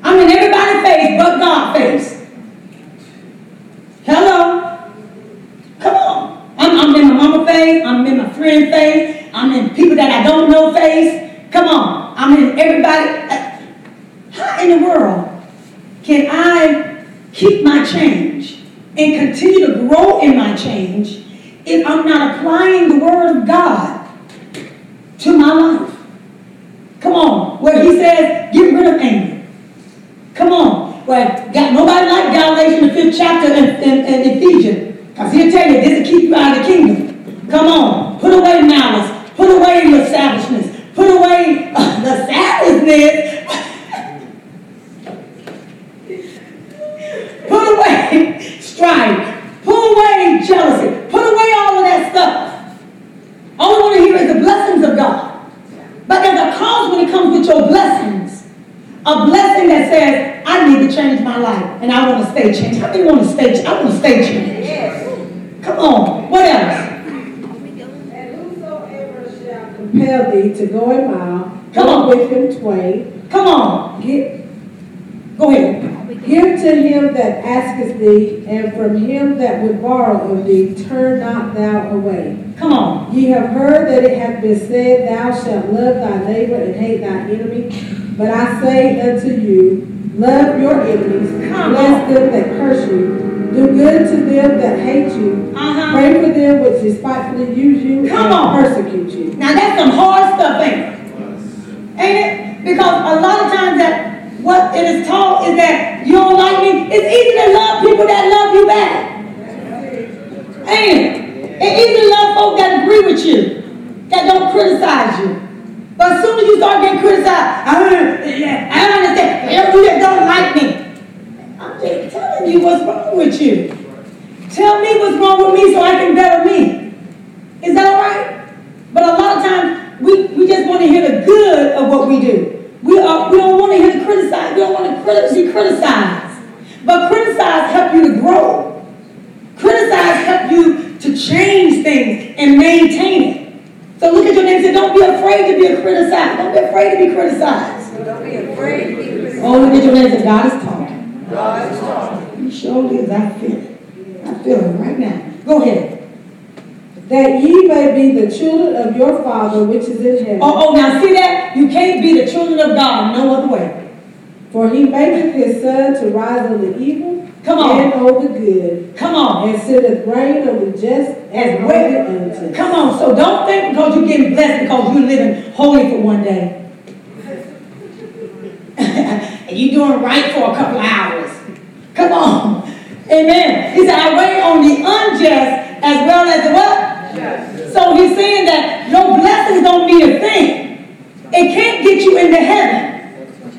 I'm in everybody's face but God's face. Hello? Come on. I'm in my mama's face. I'm in my friend's face. I'm in people that I don't know face. Come on. I'm in everybody. How in the world can I keep my change and continue to grow in my change if I'm not applying the word of God to my life? Come on. Where he says, get rid of anger. Come on. Well, got nobody like Galatians, the 5th chapter and Ephesians. Because he'll tell you, this will keep you out of the kingdom. Come on. Put away malice. Put away your selfishness. Put away the selfishness. Put away strife. Put away jealousy. Put away all of that stuff. All I want to hear is the blessings of God. But there's a cause when it comes with your blessings. A blessing that says, I need to change my life and I want to stay changed. How many want to stay changed? I want to stay changed. Yes. Come on. What else? And whosoever shall compel thee to go a mile, Come on. with him twain. Come on. Go ahead. Give to him that asketh thee, and from him that would borrow of thee, turn not thou away. Come on. Ye have heard that it hath been said, thou shalt love thy neighbor and hate thy enemy. But I say unto you, love your enemies, bless them that curse you, do good to them that hate you, pray for them which despitefully use you and persecute you. Now that's some hard stuff, ain't it? Ain't it? Because a lot of times that what it is taught is that you don't like me. It's easy to love people that love you back. Ain't it? It's easy to love folks that agree with you, that don't criticize you. But as soon as you start getting criticized, I don't understand. You just don't like me. I'm just telling you what's wrong with you. Tell me what's wrong with me so I can better me. Is that all right? But a lot of times, we just want to hear the good of what we do. We don't want to hear the criticize. We don't want to be criticized. But criticize help you to grow. Criticize help you to change things and maintain it. So look at your neighbor and say, don't be afraid to be criticized. Don't be afraid to be criticized. Don't be afraid to be criticized. Oh, look at your neighbor and say, God is talking. God is talking. He surely is. I feel it. I feel it right now. Go ahead. That ye may be the children of your Father which is in heaven. Oh, now see that? You can't be the children of God no other way. For he maketh his sun to rise on the evil Come on. and on the good. Come on. And sendeth rain on the just and on the unjust. Come on. So don't think because you're getting blessed because you're living holy for one day. And you're doing right for a couple hours. Come on. Amen. He said, I wait on the unjust as well as the what? Yes. So he's saying that your blessings don't mean a thing. It can't get you into heaven.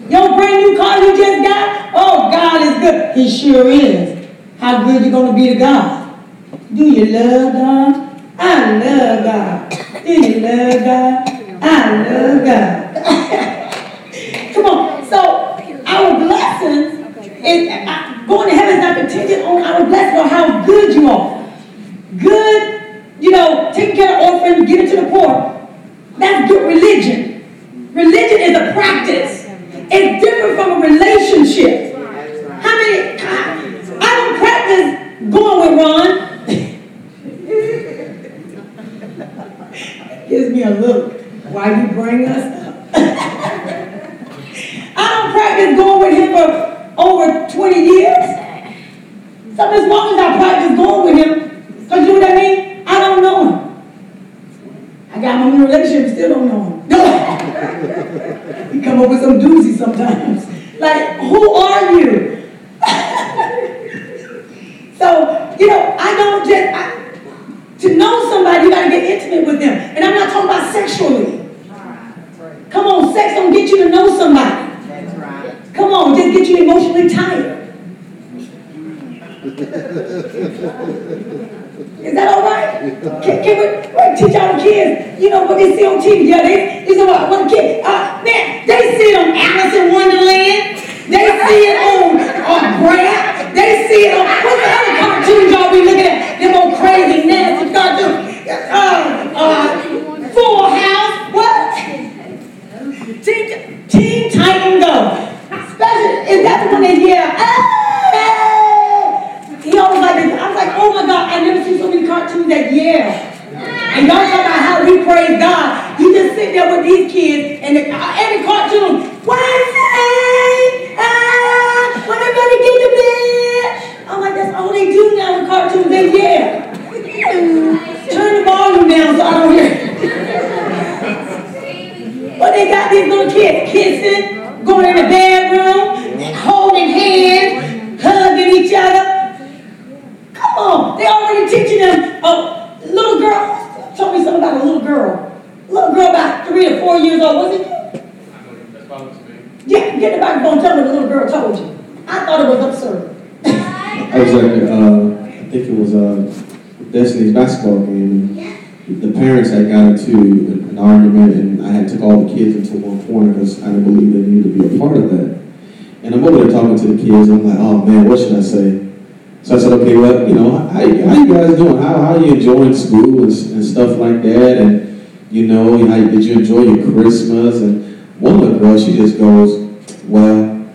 Your brand new car you just got, oh, God is good. He sure is. How good you going to be to God? Do you love God? I love God. Do you love God? I love God. Come on. So our blessings, going to heaven is not contingent on our blessings or how good you are. Good, taking care of orphans, giving to the poor. That's good religion. Religion is a practice. It's different from a relationship. How many? I don't practice going with Ron. Gives me a look. Why you bring us up? I don't practice going with him for over 20 years. So as long as I practice going with him, because you know what I mean? I don't know him. I got my new relationship, still don't know him. He come up with some doozy sometimes. Like, who are you? So, to know somebody, you got to get intimate with them. And I'm not talking about sexually. Come on, sex don't get you to know somebody. That's right. Come on, just get you emotionally tired. Is that all right? Can we teach our kids, what they see on TV? Yeah, they say, what kid? Man, they see it on Alice in Wonderland. They see it on Brad. They see it on, what's the other cartoons y'all be looking at? Them old crazy, nasty cartoons. Full House. What? Teen Titan Go. Special, is that the one that, he always like this. I was like, oh my God, I never seen so many cartoons that yell. And y'all talk about how we praise God. You just sit there with these kids and every cartoon, when they better get to bed. I'm like, that's all they do now with cartoons, they yell. Turn the volume down so I don't hear it. But they got these little kids kissing, going in the bedroom, holding hands, hugging each other. Come on, they already teaching them. Little girl told me something about a little girl. Little girl about 3 or 4 years old, was it you? That's probably me. Yeah, get the microphone, tell me the little girl told you. I thought it was absurd. I was like, I think it was Destiny's basketball game. And the parents had got into an argument, and I had took all the kids into one corner because I didn't believe they needed to be a part of that. And I'm over there talking to the kids, and I'm like, oh man, what should I say? So I said, okay, well, how you guys doing? How are you enjoying school and stuff like that? And, did you enjoy your Christmas? And one little girl, she just goes, well,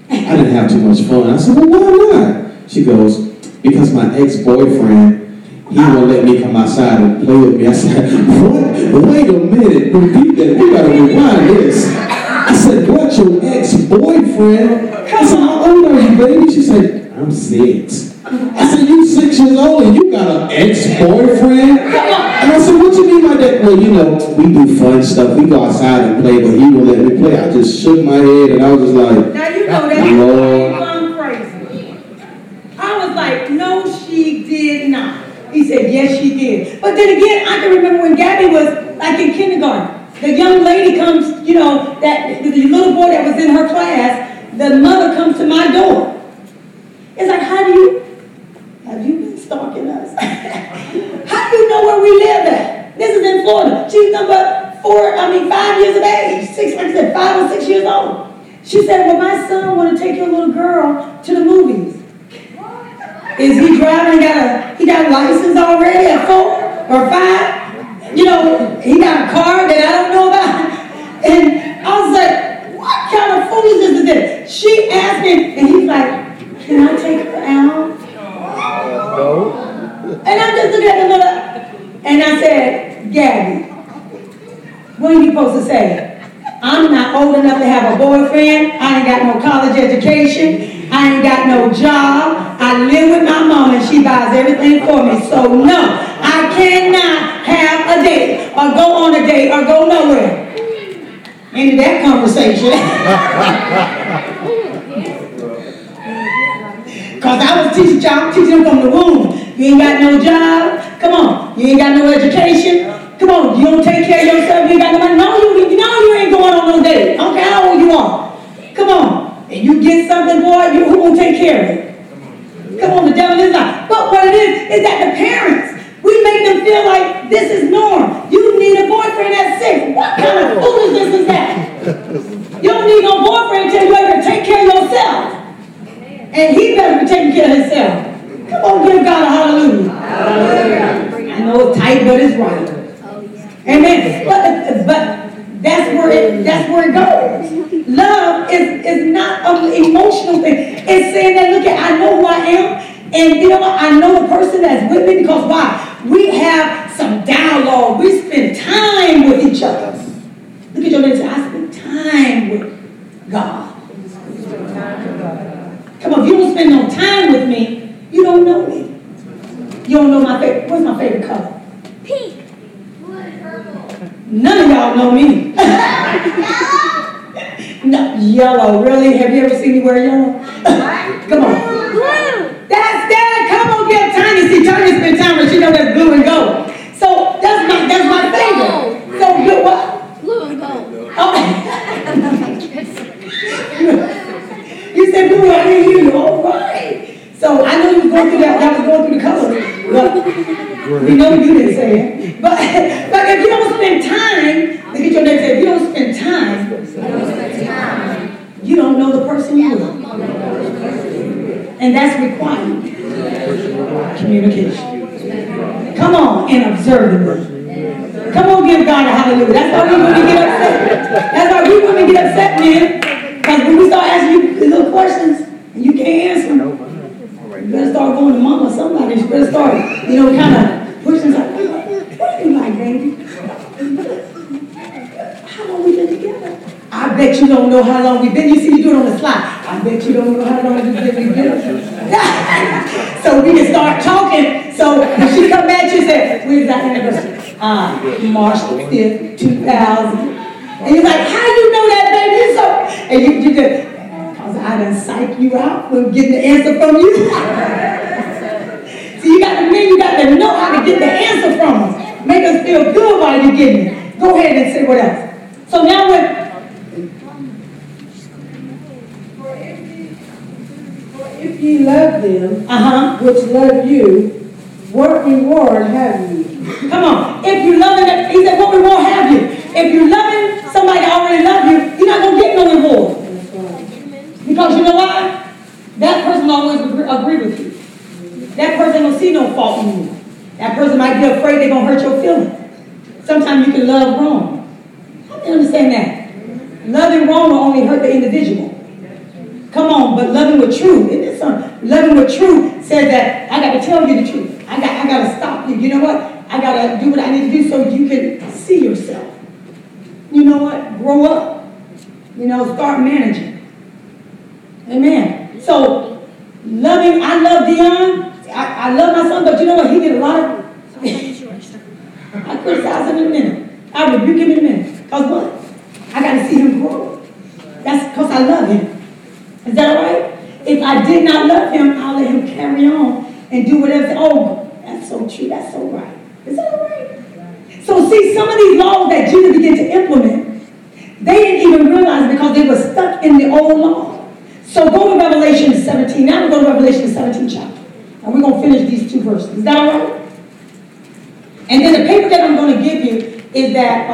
I didn't have too much fun. I said, well, why not? She goes, because my ex-boyfriend, he won't let me come outside and play with me. I said, what? Wait a minute. Repeat that. We got to rewind this. I said, what, your ex-boyfriend? I said, how old are you, baby? She said, I'm 6. I said, you 6 years old and you got an ex-boyfriend? And I said, what you mean by that? Well, we do fun stuff. We go outside and play, but he won't let me play. I just shook my head and I was just like, now you know that Lord. I'm crazy. I was like, no, she did not. He said, yes, she did. But then again, I can remember when Gabby was like in kindergarten. The young lady comes, the little boy that was in her class, the mother comes to my door. It's like, how do have you been stalking us? How do you know where we live at? This is in Florida. She's number 5 years of age. 6, like I said, 5 or 6 years old. She said, well, my son want to take your little girl to the movies. Is he driving? He got a license already at 4 or 5? You know, he got a car that I don't know about. And I was like, what kind of foolishness is this? She asked me, and he's like, can I take her out? No. And I'm just looking at the little, and I said, Gabby, what are you supposed to say? I'm not old enough to have a boyfriend. I ain't got no college education. I ain't got no job. I live with my mom and she buys everything for me. So no, I cannot have a date or go on a date or go nowhere. End of that conversation. Because I was teaching them from the womb. You ain't got no job. Come on. You ain't got no education. Come on. You don't take care of yourself. You ain't got no money. No, you ain't going on no date. I don't care how old you are. Come on. And you get something, boy, who will take care of it? Come on, the devil is not. But what it is that the parents, we make them feel like this is norm. You need a boyfriend at 6. What kind of foolishness is that? You don't need no boyfriend until you're able to take care of yourself. And he better be taking care of himself. Come on, give God a hallelujah. Hallelujah. I know it's tight, but it's right. Amen. But that's where it goes. Love is not an emotional thing. It's saying that, look, I know who I am, and you know what? I know the person that's with me because why? We have some dialogue. We spend time with each other. Look at your neighbor. I spend time with God. Come on, if you don't spend no time with me, you don't know me. You don't know my favorite. What's my favorite color? Pink. None of y'all know me. No, yellow. Really? Have you ever seen me wear yellow? Come on. Blue. That's that. Come on, give Tiny. See, Tiny spend time with. She know that's blue and gold. So that's my favorite. So good what? Blue and gold. Oh. You said blue. I didn't hear you. All right. So I know you was going through that. I was going through the color. But we know you didn't say it. But if you don't spend time, look at your neighbor. If you don't spend time, you don't know the person you love. And that's required. Communication. Come on and observe them. Come on, give God a hallelujah. That's why we women get upset. That's why we women get upset, man. Because when we start asking you little questions and you can't answer them, you better start going to mama or somebody. You better start, kind of pushing something. What do you like, baby? How long we been together? I bet you don't know how long we've been. You see, you do it on the slide. I bet you don't know how long we've been together. So we can start talking. So when she come back, she said, where's that anniversary? March 5th, 2000. And you're like, how you know that, baby? So, and you just, because I done psych you out from getting the answer from you. See, you got to know how to get the answer from us. Make us feel good while you're getting it. Go ahead and say what else. So now if ye love them, which love you, what reward have ye? Come on. If you're loving it, he said, what reward have you? If you're loving somebody that already loves you, you're not going to get no reward. Because you know why? That person always agree with you. That person don't see no fault in you. That person might be afraid they're going to hurt your feelings. Sometimes you can love wrong. How do you understand that? Loving wrong will only hurt the individual. Come on, but loving with truth. Isn't it something? Loving with truth says that I got to tell you the truth. I got to stop you. You know what? I got to do what I need to do so you can see yourself. You know what? Grow up. Start managing. Amen. So, loving, I love Dion. I love my son, but you know what? He did a lot of... I criticize him in a minute. I rebuke him in a minute. Because what? I got to see him grow. That's because I love him. Is that all right? If I did not love him, I'll let him carry on and do whatever. Oh, that's so true. That's so right. Is that all right? So see, some of these laws that Jesus began to implement, they didn't even realize because they were stuck in the old law. So go to Revelation 17. Now we're going to Revelation 17 chapter. And we're going to finish these 2 verses. Is that all right? And then the paper that I'm going to give you is that,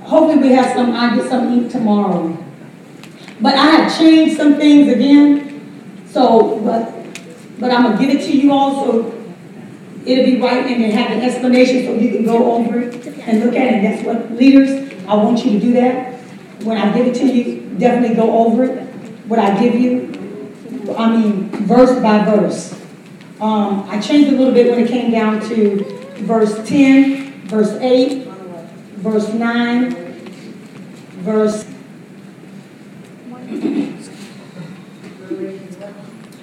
hopefully we have some, I get some ink tomorrow. But I have changed some things again. So, but I'm going to give it to you all so it'll be right and then have an explanation so you can go over it and look at it. That's what leaders, I want you to do that. When I give it to you, definitely go over it. What I give you, I mean, verse by verse. I changed a little bit when it came down to verse 10, verse 8, verse 9, verse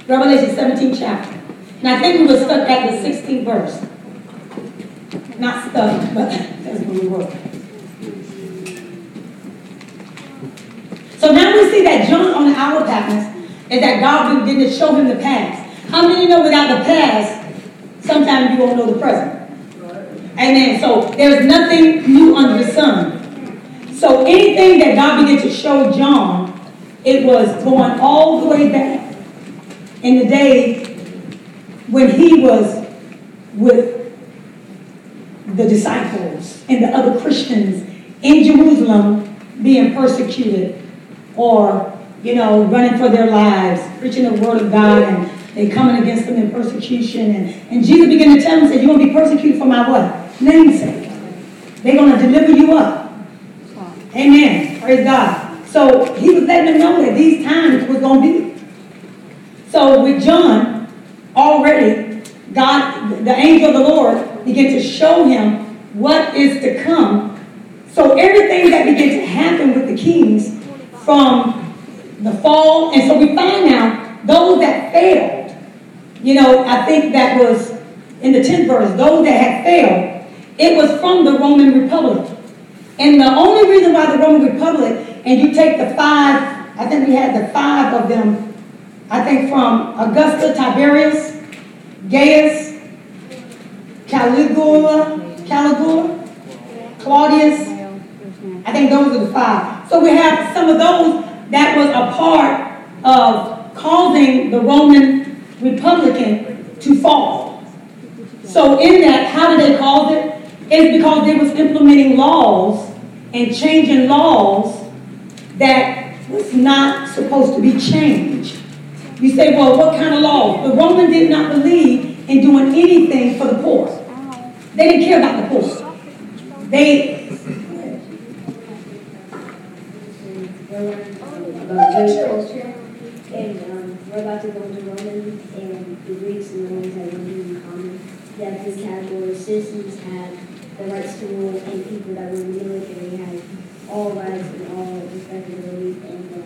Revelation 17 chapter. And I think we were stuck at the 16th verse. Not stuck, but that's where we were. So now we see that John on the hour patterns is that God didn't show him the past. How many know without the past, sometimes you won't know the present? Amen. So there's nothing new under the sun. So anything that God began to show John, it was going all the way back in the days when he was with the disciples and the other Christians in Jerusalem being persecuted or, running for their lives, preaching the word of God, and they coming against them in persecution. And Jesus began to tell them, said, you're going to be persecuted for my what? Namesake. They're going to deliver you up. Amen. Praise God. So he was letting them know that these times was going to be. So with John, already, God, the angel of the Lord, began to show him what is to come. So everything that began to happen with the kings from the fall, and so we find now those that failed, I think that was in the 10th verse, those that had failed, it was from the Roman Republic. And the only reason why the Roman Republic, and you take the 5, I think we had the 5 of them, I think from Augusta, Tiberius, Gaius, Caligula, Claudius. I think those are the 5. So we have some of those that was a part of causing the Roman Republic to fall. So in that, how did they cause it? It's because they was implementing laws and changing laws that was not supposed to be changed. You say, well, what kind of laws? The Romans did not believe in doing anything for the poor. They didn't care about the poor. About Jewish culture, and we're about to go into Romans, and the Greeks and the Romans had one thing in common, that this category of citizens had the rights to rule, and people that were military had all rights and all respectability, and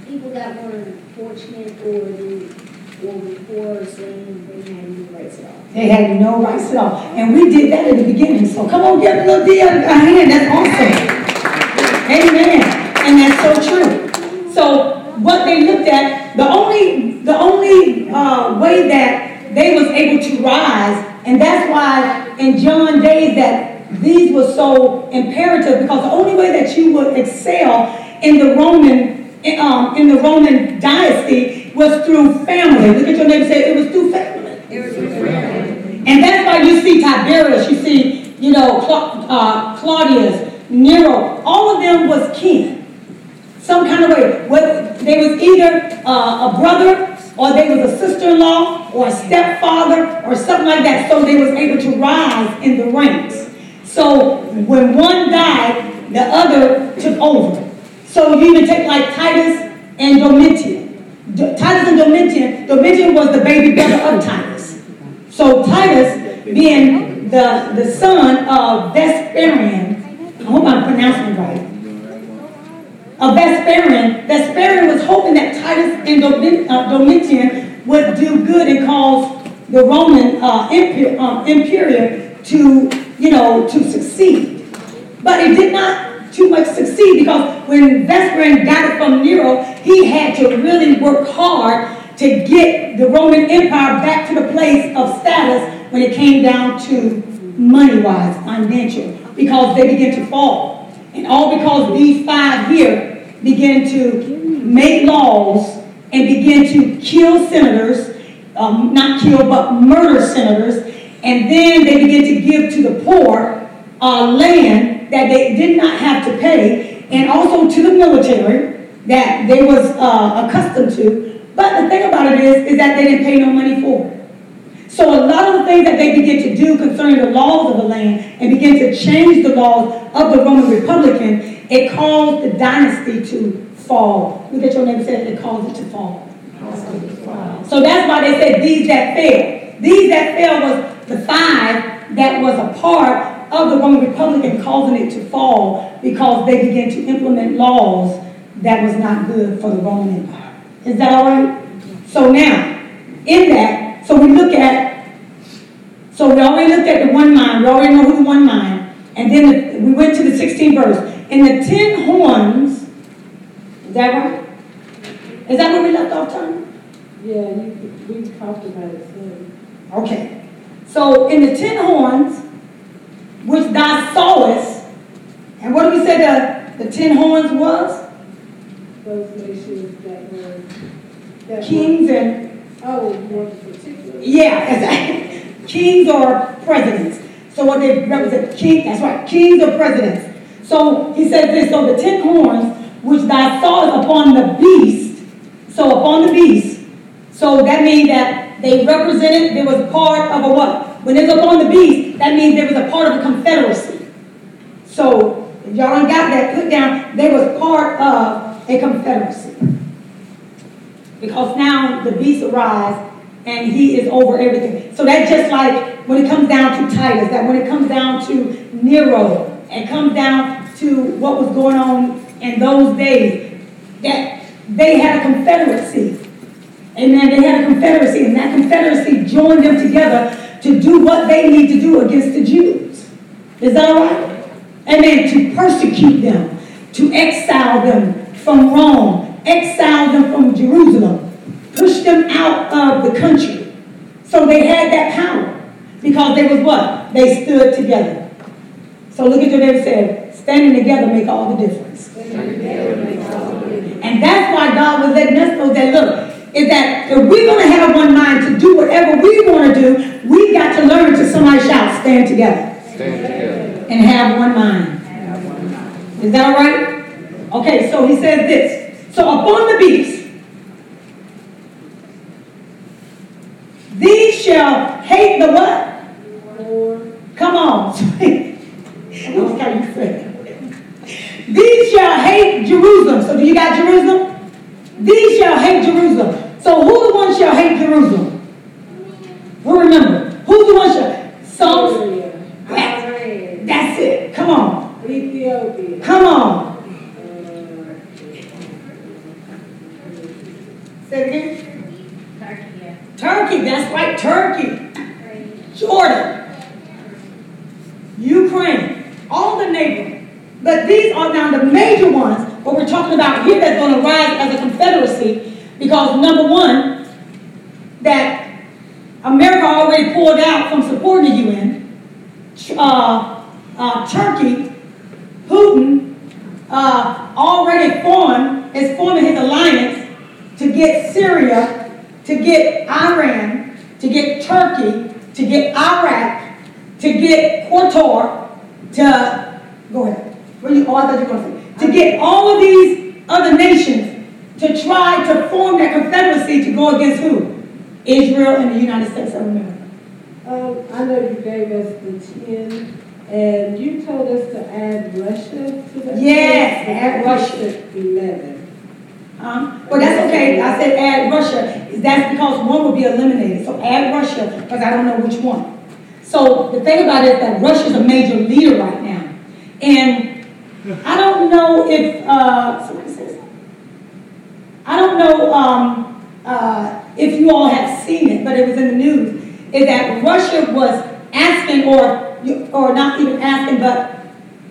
people that were fortunate or were poor or slaves, they had no rights at all. They had no rights at all. And we did that in the beginning. So come on, give a little deal a hand. That's awesome. Amen. And that's so true. So what they looked at, the only way that they was able to rise, and that's why in John's days that these were so imperative, because the only way that you would excel in the Roman dynasty was through family. Look at your neighbor and say, it was through family. It was through family. And that's why you see Tiberius, you see, Claudius, Nero, all of them was kin. Some kind of way. They was either a brother, or they was a sister-in-law, or a stepfather, or something like that. So they was able to rise in the ranks. So when one died, the other took over. So you even take like Titus and Domitian. Titus and Domitian was the baby brother of Titus. So Titus, being the son of Vespasian, I hope I'm pronouncing it right, of Vespasian was hoping that Titus and Domitian would do good and cause the Roman Empire to succeed. But it did not too much succeed, because when Vespasian got it from Nero, he had to really work hard to get the Roman Empire back to the place of status when it came down to money-wise, financial, because they began to fall. And all because these 5 here began to make laws and begin to kill senators, not kill, but murder senators. And then they began to give to the poor land that they did not have to pay, and also to the military that they was accustomed to. But the thing about it is that they didn't pay no money for it. So a lot of the things that they began to do concerning the laws of the land and begin to change the laws of the Roman Republican, it caused the dynasty to fall. Look at your neighbor, say it caused it to fall. So that's why they said these that fell. These that fell was the 5 that was a part of the Roman Republican, causing it to fall because they began to implement laws that was not good for the Roman Empire. Is that all right? So now, in that, so we already looked at the one mind. We already know who the one mind. And then we went to the 16th verse. And the 10 horns, is that right? Is that where we left off, Tony? Yeah, we talked about it soon. Okay. So in the 10 horns, which thou sawest, and what did we say the 10 horns was? Those nations that Kings and... Oh, one particular. Yeah, exactly. Kings or presidents. So what they represent, king, that's right, kings or presidents. So he says this, so the 10 horns, which thou sawest upon the beast, so upon the beast, so that means that they represented, there was part of a what? When it's upon the beast, that means there was a part of a confederacy. So, if y'all ain't got that put down, they was part of a confederacy. Because now the beast arise and he is over everything. So that's just like when it comes down to Titus, that when it comes down to Nero, it comes down to what was going on in those days, that they had a confederacy. Amen. They had a confederacy, and that confederacy joined them together to do what they need to do against the Jews. Is that all right? Amen. To persecute them, to exile them from Rome, exile them from Jerusalem, push them out of the country. So they had that power because they was what? They stood together. So look at your neighbor and say, standing together make all the difference. And that's why God was letting us know that, look, is that if we're going to have one mind to do whatever we want to do, we got to learn to, somebody shout, stand together. Stand together. And have one mind. Is that all right? Okay, so he says this. So upon the beast, these shall hate the what? Come on. What can you say? These shall hate Jerusalem. So do you got Jerusalem? These shall hate Jerusalem. So who the one shall hate Jerusalem? Who remember? Who's the one shall? Psalms? That's it. Come on. Ethiopia. Come on. Say it again. Turkey. That's right. Turkey. Jordan. Ukraine. All the neighbors. But these are now the major ones, what we're talking about here, that's going to rise as a confederacy, because number one, that America already pulled out from supporting the UN. Turkey, Putin, already is forming his alliance to get Syria, to get Iran, to get Turkey, to get Iraq, to get Qatar, to, go ahead. I thought you were going to say. To get all of these other nations to try to form that confederacy to go against who? Israel and the United States of America. I know you gave us the 10, and you told us to add Russia to that. Yes, add Russia. 11. Well, that's okay. I said add Russia. That's because one will be eliminated. So add Russia, because I don't know which one. So the thing about it is that Russia's a major leader right now. And I don't know if, somebody says something. I don't know if you all have seen it, but it was in the news, is that Russia was asking, or not even asking, but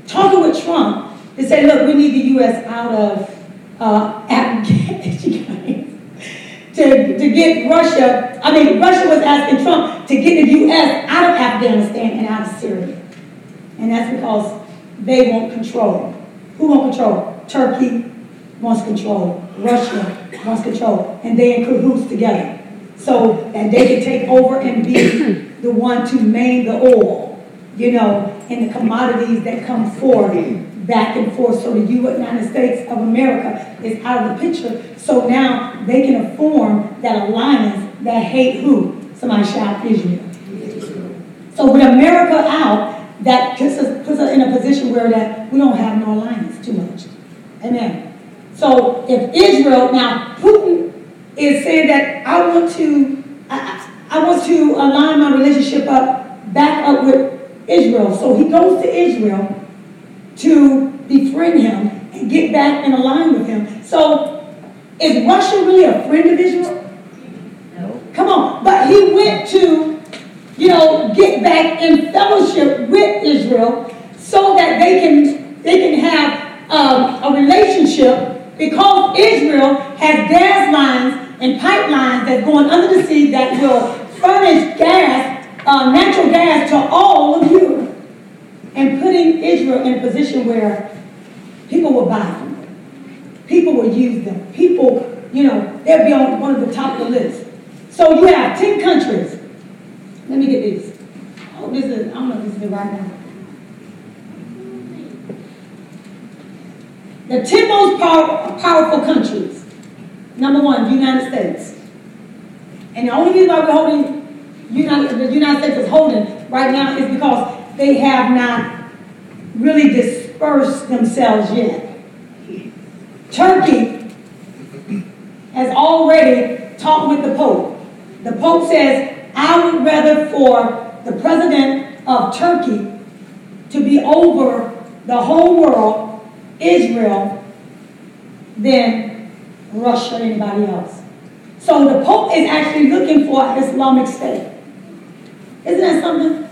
talking with Trump to say, look, we need the U.S. out of Afghanistan. to get Russia, Russia was asking Trump to get the U.S. out of Afghanistan and out of Syria. And that's because they want control. Who wants control? Turkey wants control. Russia wants control. And they in cahoots together. so that they can take over and be the one to main the oil, you know, and the commodities that come forth, back and forth. So the United States of America is out of the picture. So now they can form that alliance that hate who? Somebody shout Israel. So with America out, that puts us in a position where that we don't have no alliance too much. Amen. So if Israel, now Putin is saying that I want to align my relationship back up with Israel. So he goes to Israel to befriend him and get back and align with him. So is Russia really a friend of Israel? No. Come on. But he went to, you know, get back in fellowship with Israel so that they can have a relationship, because Israel has gas lines and pipelines that's going under the sea that will furnish gas, natural gas to all of Europe, and putting Israel in a position where people will buy them, people will use them, people, you know, they'll be on one of the top of the list. So you have 10 countries. Let me get this. Oh, I don't know if this is it right now. The 10 most powerful countries. Number 1, the United States. And the only reason why we're holding, the United States is holding right now is because they have not really dispersed themselves yet. Turkey has already talked with the Pope. The Pope says, I would rather for the president of Turkey to be over the whole world, Israel, than Russia or anybody else. So the Pope is actually looking for an Islamic state. Isn't that something?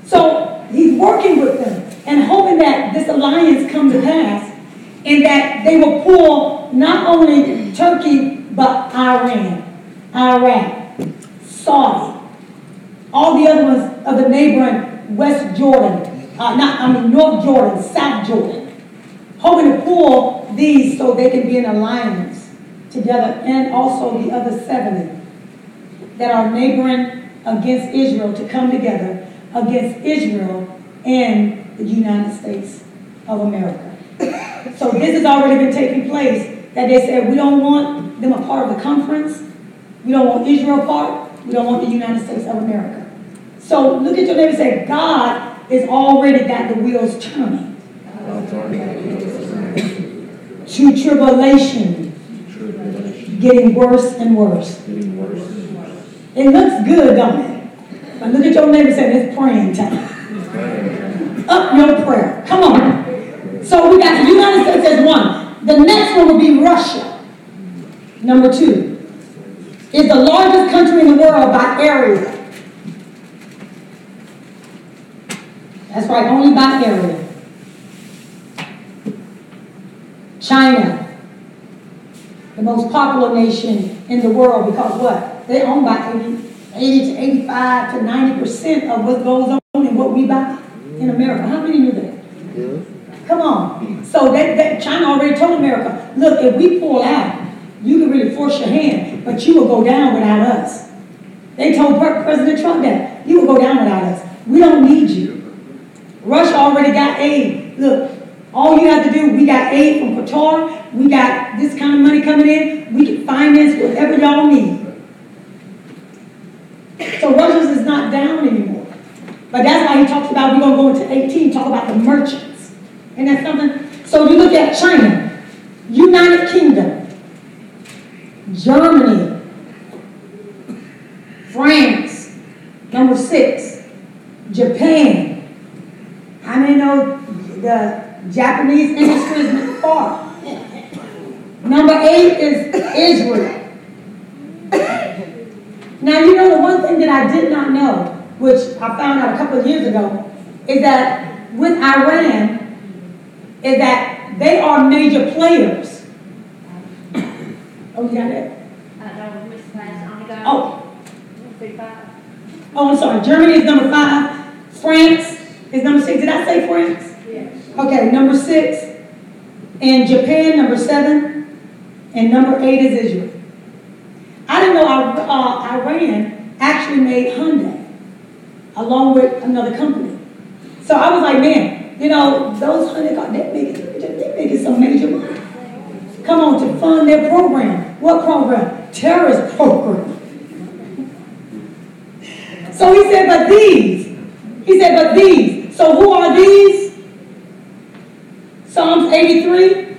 So he's working with them and hoping that this alliance comes to pass and that they will pull not only Turkey, but Iran, Iraq, Saudi, all the other ones of the neighboring West Jordan, North Jordan, South Jordan, hoping to pull these so they can be in alliance together, and also the other 70 that are neighboring against Israel to come together against Israel and the United States of America. So this has already been taking place, that they said we don't want them a part of the conference, we don't want Israel part, we don't want the United States of America. So look at your neighbor and say, God has already got the wheels turning to tribulation, getting worse and worse. It looks good, don't it? But look at your neighbor and say, it's praying time. Up your prayer. Come on. So we got the United States as one. The next one will be Russia. Number 2. Is the largest country in the world by area. That's right, only by area. China, the most popular nation in the world, because what? They own by 80 to 85 to 90% of what goes on and what we buy in America. How many knew that? Yeah. Come on. So that China already told America, look, if we pull out, you can really force your hand, but you will go down without us. They told President Trump that. You will go down without us. We don't need you. Russia already got aid. Look, all you have to do, we got aid from Qatar. We got this kind of money coming in. We can finance whatever y'all need. So Russia is not down anymore. But that's why he talks about, we're going to go into 18, talk about the merchants. Isn't that something? So you look at China, United Kingdom, Germany, France, number 6, Japan. How many know the Japanese industry is far? Number 8 is Israel. Now, you know the one thing that I did not know, which I found out a couple of years ago, is that with Iran, is that they are major players. Oh, you got that? Oh, I'm sorry. Germany is number 5. France is number 6. Did I say France? Yes. Okay, number 6. And Japan, number 7. And number 8 is Israel. I didn't know Iran actually made Hyundai, along with another company. So I was like, man, you know, those Hyundai cars, they're making some major money. Come on, to fund their program. What program? Terrorist program. So he said, but these. So who are these? Psalms 83.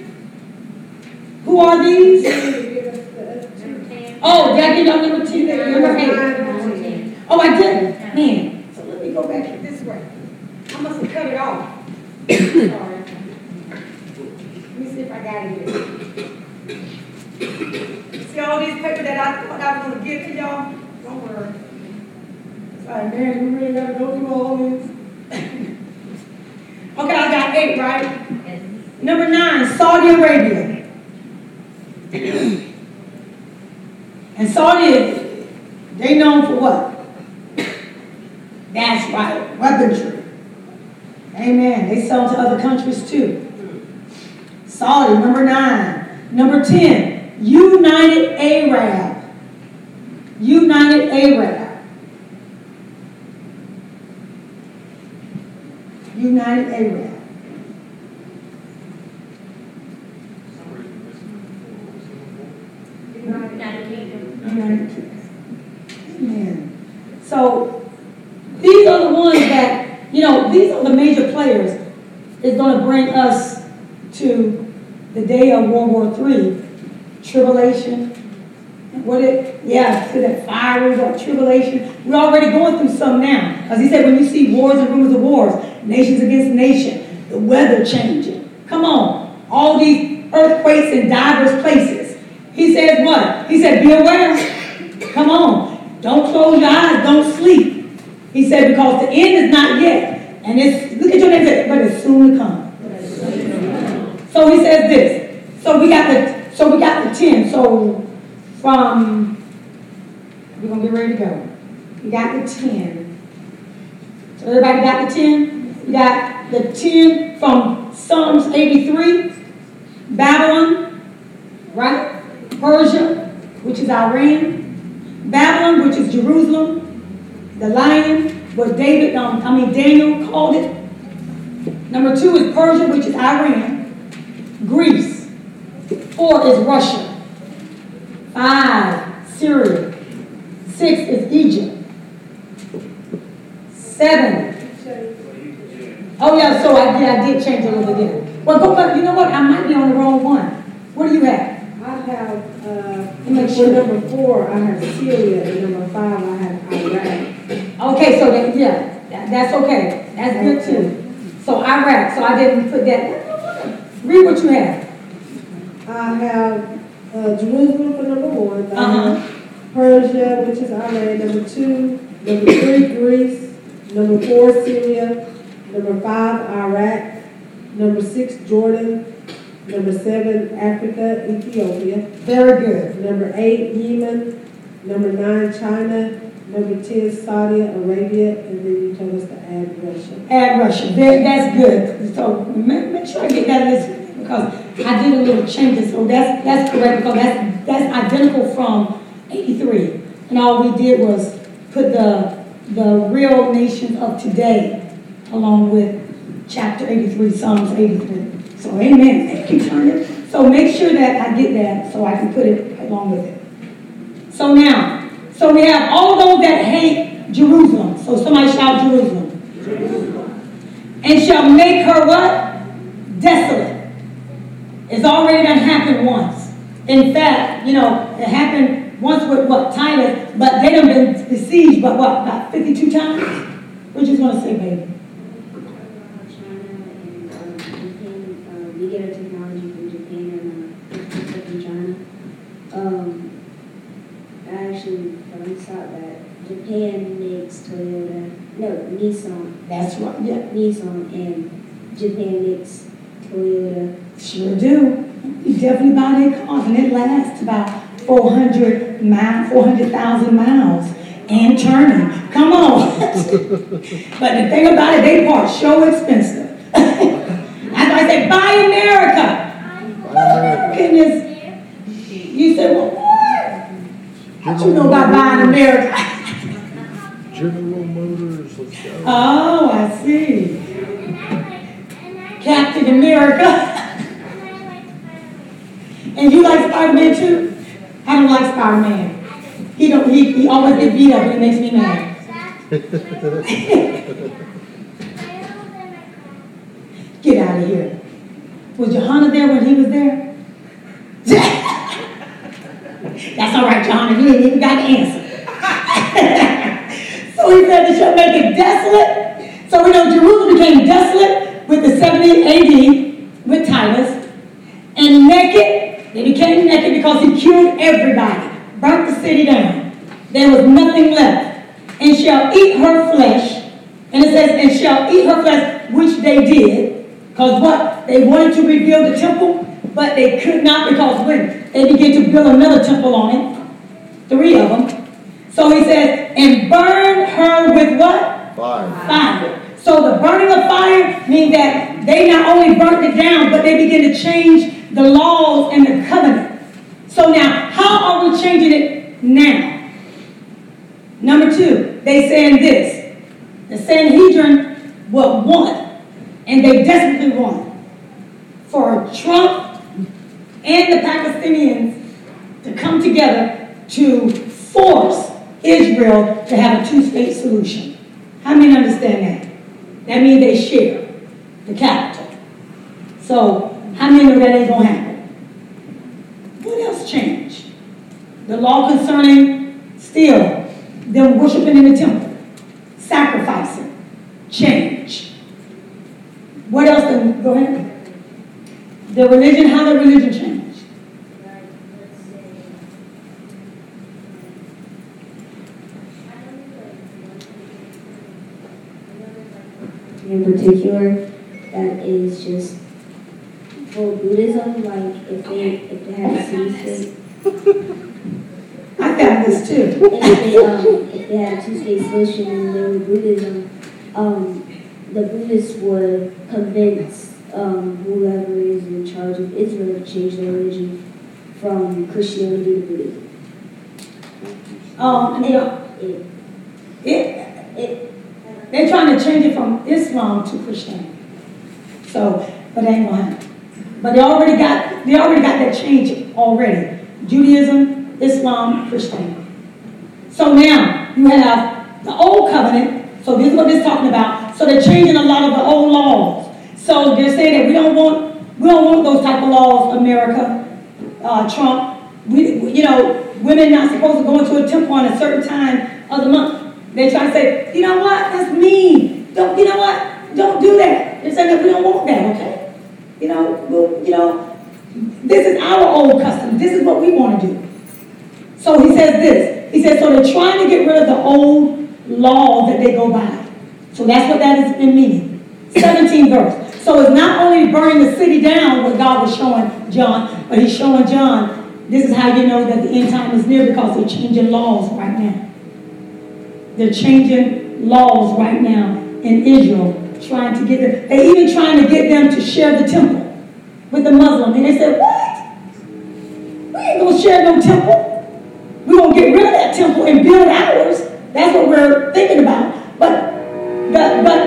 Who are these? Oh, did I give y'all number 2? Number 8. Oh, I didn't. Man. So let me go back this way. I must have cut it off. Sorry. Let me see if I got it here. See all these papers that I thought I was going to give to y'all? Don't worry. Sorry, man, we really got to go through all this. Okay, I got 8, right? Number 9, Saudi Arabia. And Saudi, they known for what? That's right, weaponry. Amen. They sell to other countries too. Saudi, number 9. Number 10, United Arab. United Arab. United Arab. United Kingdom. Amen. So these are the ones that, you know, these are the major players that's going to bring us to the day of World War III, tribulation. To that fiery tribulation. We're already going through some now. Because he said when you see wars and rumors of wars, nations against nation, the weather changing. Come on. All these earthquakes in diverse places. He says what? He said, be aware. Come on. Don't close your eyes. Don't sleep. He said, because the end is not yet. And it's, look at your name, but it's soon to come. So he says this. So we got the 10. So from, we're going to get ready to go. We got the 10. So everybody got the 10? We got the 10 from Psalms 83, Babylon, right? Persia, which is Iran. Babylon, which is Jerusalem. The lion, what Daniel called it. Number 2 is Persia, which is Iran. Greece. 4 is Russia. 5, Syria. 6 is Egypt. 7. Oh yeah, so I did change a little bit. Well, go back. You know what? I might be on the wrong one. What do you have? I have, for number 4, I have Syria, and number 5, I have Iraq. Okay, so that's okay. That's good too. So Iraq, so I didn't put that. Read what you have. I have Jerusalem for number 1. I have Persia, which is Iran, number 2. Number 3, Greece. Number 4, Syria. Number 5, Iraq. Number 6, Jordan. Number 7, Africa, Ethiopia. Very good. Number 8, Yemen. Number 9, China. Number 10, Saudi Arabia. And then you told us to add Russia. Add Russia. That's good. So make sure I get that list because I did a little changes. So that's correct because that's identical from 83. And all we did was put the real nations of today along with chapter 83, Psalms 83. So amen. Thank you, Tanya. So make sure that I get that so I can put it along with it. So now, so we have all those that hate Jerusalem. So somebody shout Jerusalem. Jerusalem. And shall make her what? Desolate. It's already done happened once. In fact, you know, it happened once with what? Titus, but they done been besieged, but what? About 52 times? What you going to say, baby? We get our technology from Japan and from China. I actually thought that Japan makes Nissan. That's right, yeah. Nissan and Japan makes Toyota. Sure do. You definitely buy their cars and it lasts about 400,000 miles and turning. Come on. But the thing about it, they parts so expensive. That's why I say, buy America. American is, you say, well, what? What you know about buying America? General Motors, let's go. Oh, I see. Captain America. And you like Spider-Man too? I don't like Spider-Man. He always gets beat up and it makes me mad. Get out of here. Was Johanna there when he was there? That's all right, Johanna. You ain't even got the answer. So he said it shall make it desolate. So we know Jerusalem became desolate with the 70 AD with Titus. And naked, they became naked because he killed everybody. Burnt the city down. There was nothing left. And shall eat her flesh. And it says, and shall eat her flesh, which they did. Because what? They wanted to rebuild the temple, but they could not because when they began to build another temple on it, 3 of them. So he says, and burn her with what? Fire. So the burning of fire means that they not only burnt it down, but they began to change the laws and the covenant. So now, how are we changing it now? Number 2, they saying this. The Sanhedrin won, and they desperately won. For Trump and the Palestinians to come together to force Israel to have a 2-state solution. How many understand that? That means they share the capital. So, how many know that ain't going to happen? What else changed? The law concerning still them worshiping in the temple, sacrificing, change. What else? Go ahead. The religion, how the religion changed. In particular, that is just for Buddhism, like if they had a city-state. I got this too. If they had a 2-state solution and there was Buddhism, the Buddhists would convince whoever is in charge of Israel to change their religion from Christianity to Buddhism. They're trying to change it from Islam to Christianity. So, but it ain't gonna happen. But they already got that change already. Judaism, Islam, Christianity. So now you have the old covenant. So this is what it's talking about. So they're changing a lot of the old laws. So they're saying that we don't want those type of laws, America, Trump. Women not supposed to go into a temple on a certain time of the month. They try to say, you know what? That's mean. Don't do that. They're saying that we don't want that, okay? This is our old custom. This is what we want to do. So he says this. He says, so they're trying to get rid of the old laws that they go by. So that's what that is in meaning. 17th verse. So it's not only burning the city down, what God was showing John, but he's showing John, this is how you know that the end time is near because they're changing laws right now. They're changing laws right now in Israel, trying to get them. They're even trying to get them to share the temple with the Muslim. And they said, what? We ain't going to share no temple. We're going to get rid of that temple and build ours. That's what we're thinking about. But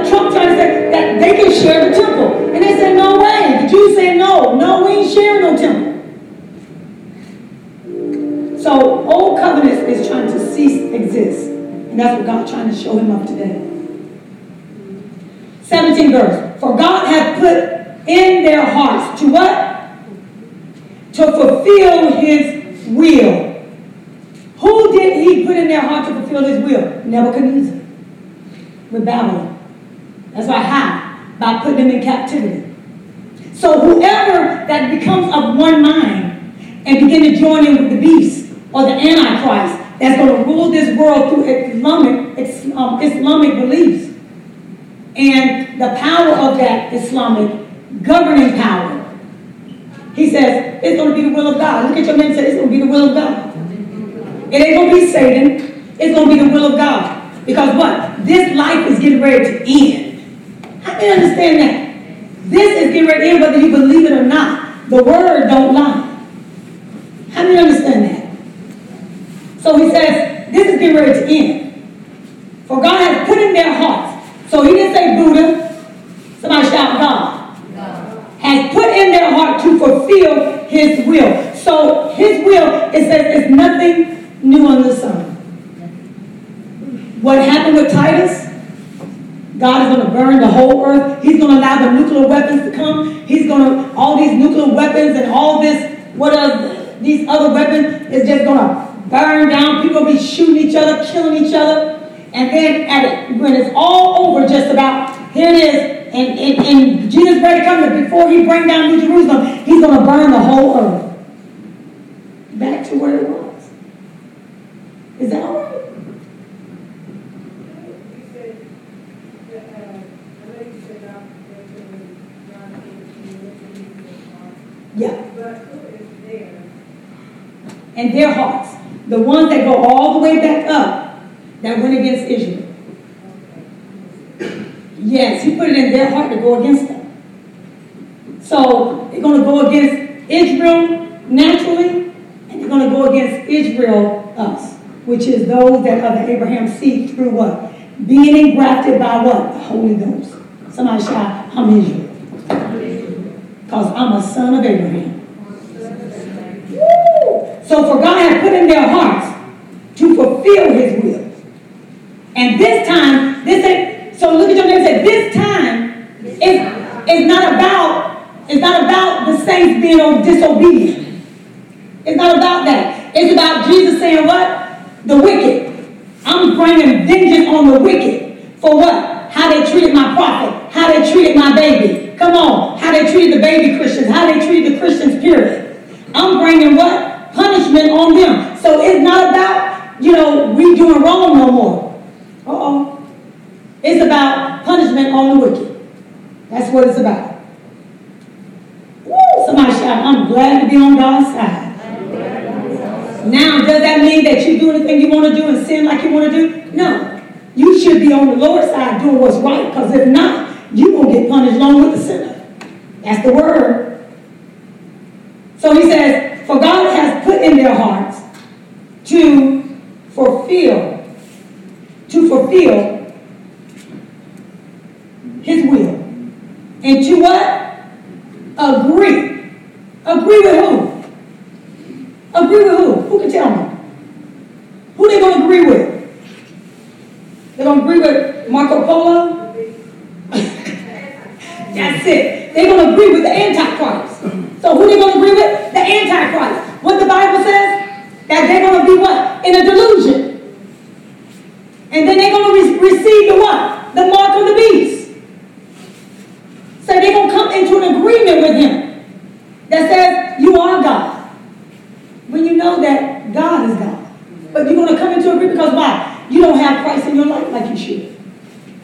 Trump trying to say that they can share the temple. And they said, no way. The Jews say, no, we ain't sharing no temple. So old covenant is trying to cease exist. And that's what God's trying to show him up today. 17th verse. For God hath put in their hearts to what? To fulfill his will. Who did he put in their heart to fulfill his will? Nebuchadnezzar. With Babylon. That's why how? By putting them in captivity. So whoever that becomes of one mind and begin to join in with the beast or the Antichrist that's going to rule this world through Islamic beliefs and the power of that Islamic governing power. He says it's going to be the will of God. Look at your man and say it's going to be the will of God. It ain't going to be Satan. It's going to be the will of God. Because what? This life is getting ready to end. How do you understand that? This is getting ready to end whether you believe it or not. The word don't lie. How do you understand that? So he says, this is getting ready to end. For God has put in their hearts. So he didn't say Buddha. Somebody shout God. Has put in their heart to fulfill his will. So his will, it says, is nothing new under the sun. What happened with Titus? God is going to burn the whole earth. He's going to allow the nuclear weapons to come. He's going to, all these nuclear weapons and all this, these other weapons is just going to burn down. People will be shooting each other, killing each other. And then when it's all over, just about, here it is, and Jesus ready to come, before he bring down New Jerusalem, he's going to burn the whole earth. Back to where it was. Is that all right? Yeah. And their hearts, the ones that go all the way back up, that went against Israel. Yes, he put it in their heart to go against them. So they're going to go against Israel naturally, and they're going to go against Israel, us, which is those that are the Abraham seed through what? Being engrafted by what? The Holy Ghost. Somebody shout, I'm Israel. Because I'm a son of Abraham. Woo! So for God had put in their hearts to fulfill his will. And this time, so look at your name and say, this time is not about the saints being disobedient. It's not about that. It's about Jesus saying what? The wicked. I'm bringing vengeance on the wicked. For what? How they treated my prophet. How they treated my baby. Come on. How they treated the baby Christians. How they treated the Christians, period. I'm bringing what? Punishment on them. So it's not about, we doing wrong no more. Uh-oh. It's about punishment on the wicked. That's what it's about. Woo! Somebody shout, I'm glad to be on God's side. Now, does that mean that you do anything you want to do and sin like you want to do? No. You should be on the Lord's side doing what's right, because if not, you will get punished along with the sinner. That's the word. So he says, for God has put in their hearts to fulfill his will. And to what? Agree. Agree with who? Agree with who? Who can tell me? Who they going to agree with? They're going to agree with Marco Polo? That's it. They're going to agree with the Antichrist. So who they going to agree with? The Antichrist. What the Bible says? That they're going to be what? In a delusion. And then they're going to receive the what? The mark of the beast. So they're going to come into an agreement with him that says, you are God. When you know that God is God. But you're going to come into agreement because why? You don't have Christ in your life like you should.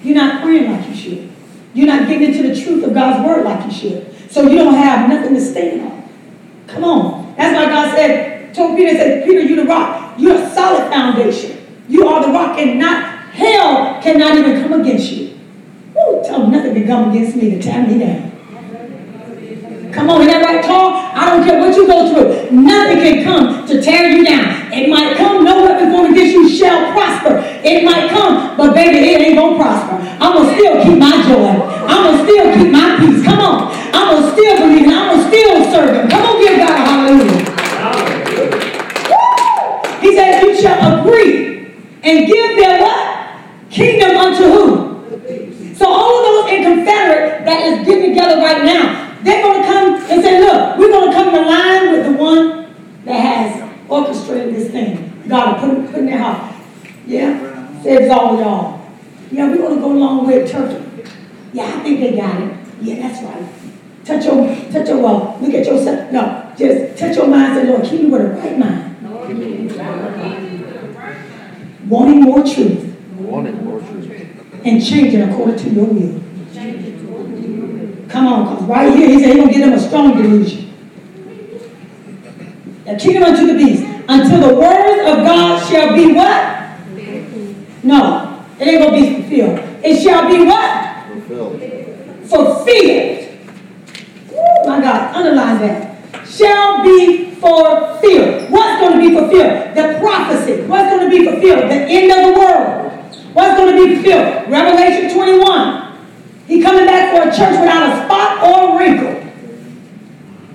You're not praying like you should. You're not getting into the truth of God's word like you should. So you don't have nothing to stand on. Come on. That's why God told Peter, Peter, you're the rock. You're a solid foundation. You are the rock, and hell cannot even come against you. Woo, tell them nothing can come against me to tear me down. Come on, is that right, Paul? I don't care what you go through. Nothing can come to tear you down. It might come, no weapon formed against you shall prosper. It might come, but baby, it ain't going to prosper. I'm going to still keep my joy. I'm going to still keep my peace. Come on. I'm going to still believe. I'm going to still serve him. Come on, give God a hallelujah. He says, you shall agree and give their what? Kingdom unto who? So all of those in Confederate that is getting together right now, they're going to come and say, look, we're going to come in line with the one that has orchestrated this thing. God put in their heart. Yeah? Saves all of y'all. Yeah, we're going to go along with Turkey. Yeah, I think they got it. Yeah, that's right. Touch your look at yourself. No, just touch your mind and say, Lord, keep me with a right mind. Wanting more truth. And changing according to your will. Come on, because right here, he said he's going to give them a strong delusion. The kingdom unto the beast. Until the words of God shall be what? No, it ain't going to be fulfilled. It shall be what? Fulfilled. Oh, my God, underline that. Shall be fulfilled. What's going to be fulfilled? The prophet. prophecy. What's going to be fulfilled? The end of the world. What's going to be fulfilled? Revelation 21. He coming back for a church without a spot or a wrinkle.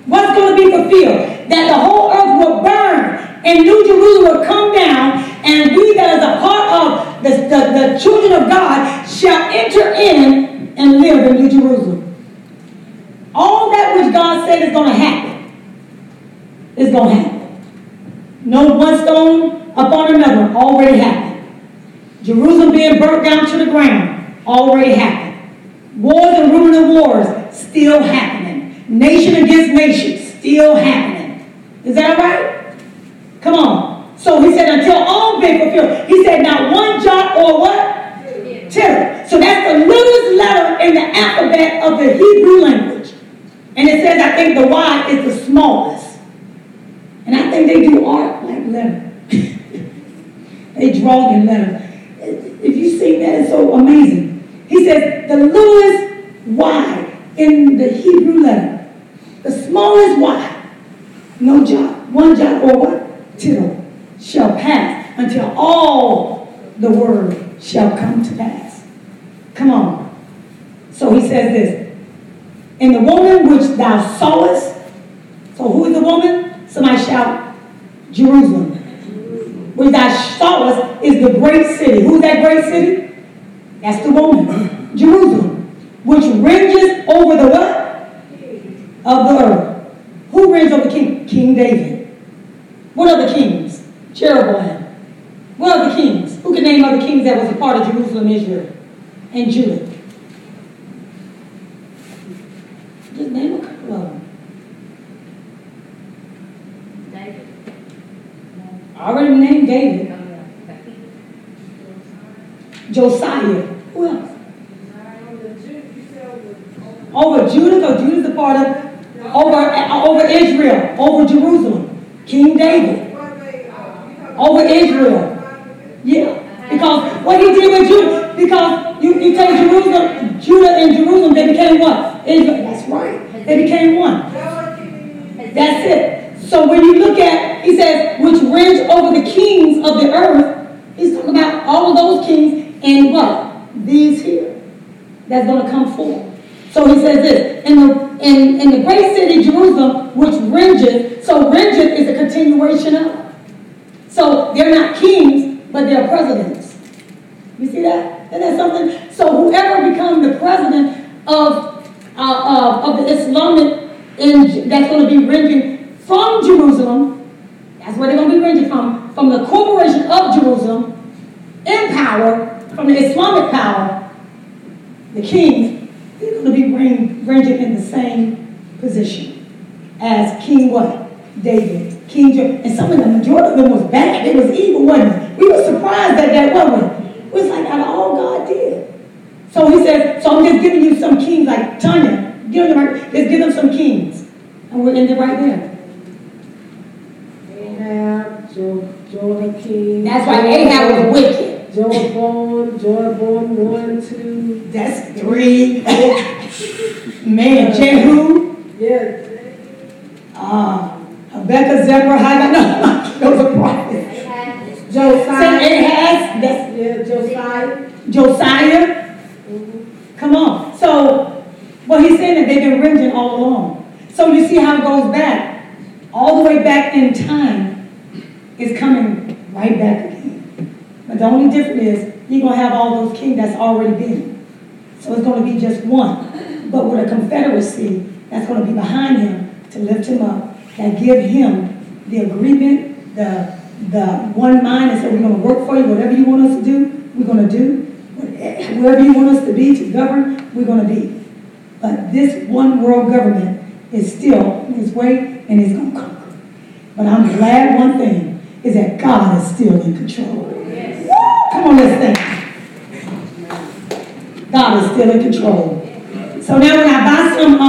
What's going to be fulfilled? That the whole earth will burn and New Jerusalem will come down, and we that is a part of the children of God shall enter in and live in New Jerusalem. All that which God said is going to happen is going to happen. No one stone upon another already happened. Jerusalem being burnt down to the ground already happened. Wars and rumors of wars still happening. Nation against nation still happening. Is that right? Come on. So he said, until all be fulfilled. He said, not one jot or what? Tittle. So that's the littlest letter in the alphabet of the Hebrew language. And it says, I think the Y is the smallest. And I think they do art like letter. They draw their letter. If you see that, it's so amazing. He says, the littlest Y in the Hebrew letter. The smallest Y. No jot. One jot or what? Tittle shall pass until all the word shall come to pass. Come on. So he says this. And the woman which thou sawest, so who is the woman? Somebody shout, Jerusalem. Which thou sawest is the great city. Who's that great city? That's the woman. Jerusalem. Which ranges over the what? Of the earth. Who reigns over the king? King David. What are the kings? Jeroboam. What are the kings? Who can name other kings that was a part of Jerusalem, Israel, and Judah? Just name a couple of them. David. I already named David. Josiah. Who else? Over Judah, because Judah's a part of, over Israel, over Jerusalem. King David. Over Israel. Yeah. Because what he did with Judah, because you take Jerusalem, Judah and Jerusalem, they became what? Israel. That's right. They became one. That's it. So when you look at, he says, which range over the kings of the earth, he's talking about all of those kings and what? These here. That's going to come forth. So he says this, in the great city Jerusalem, which ranges, so ranges is a continuation of. So they're not kings, but they're presidents. You see that? Isn't that something? So whoever becomes the president of the Islamic, that's going to be ranging from Jerusalem, that's where they're going to be ranging from the corporation of Jerusalem, in power, from the Islamic power, the kings, they're going to be ranging in the same position as King what? David. King Joe. And some of the majority of them was bad. They was evil, wasn't it? We were surprised at that, wasn't we? It was like out of all God did. So he said, so I'm just giving you some kings like Tanya. Just give them some kings. And we're in there right there. Ahab, Joachim. That's why Ahab was wicked. Jeroboam 1, 2. That's 3. Man, Jehu. Yeah. Rebecca, Zebra, Haggai. Those are prophets. Josiah. Ahaz. That's Josiah. Josiah. Come on. So, what he's saying that they've been ranging all along. So you see how it goes back. All the way back in time is coming right back again. But the only difference is you're going to have all those kings that's already been. So it's going to be just one. But with a confederacy that's going to be behind him to lift him up, that give him the agreement, the one mind, and say we're going to work for you, whatever you want us to do, we're going to do. Wherever you want us to be, to govern, we're going to be. But this one world government is still on its way and it's going to conquer. But I'm glad one thing is that God is still in control. Yes. Come on, let's sing. God is still in control. So now when I buy some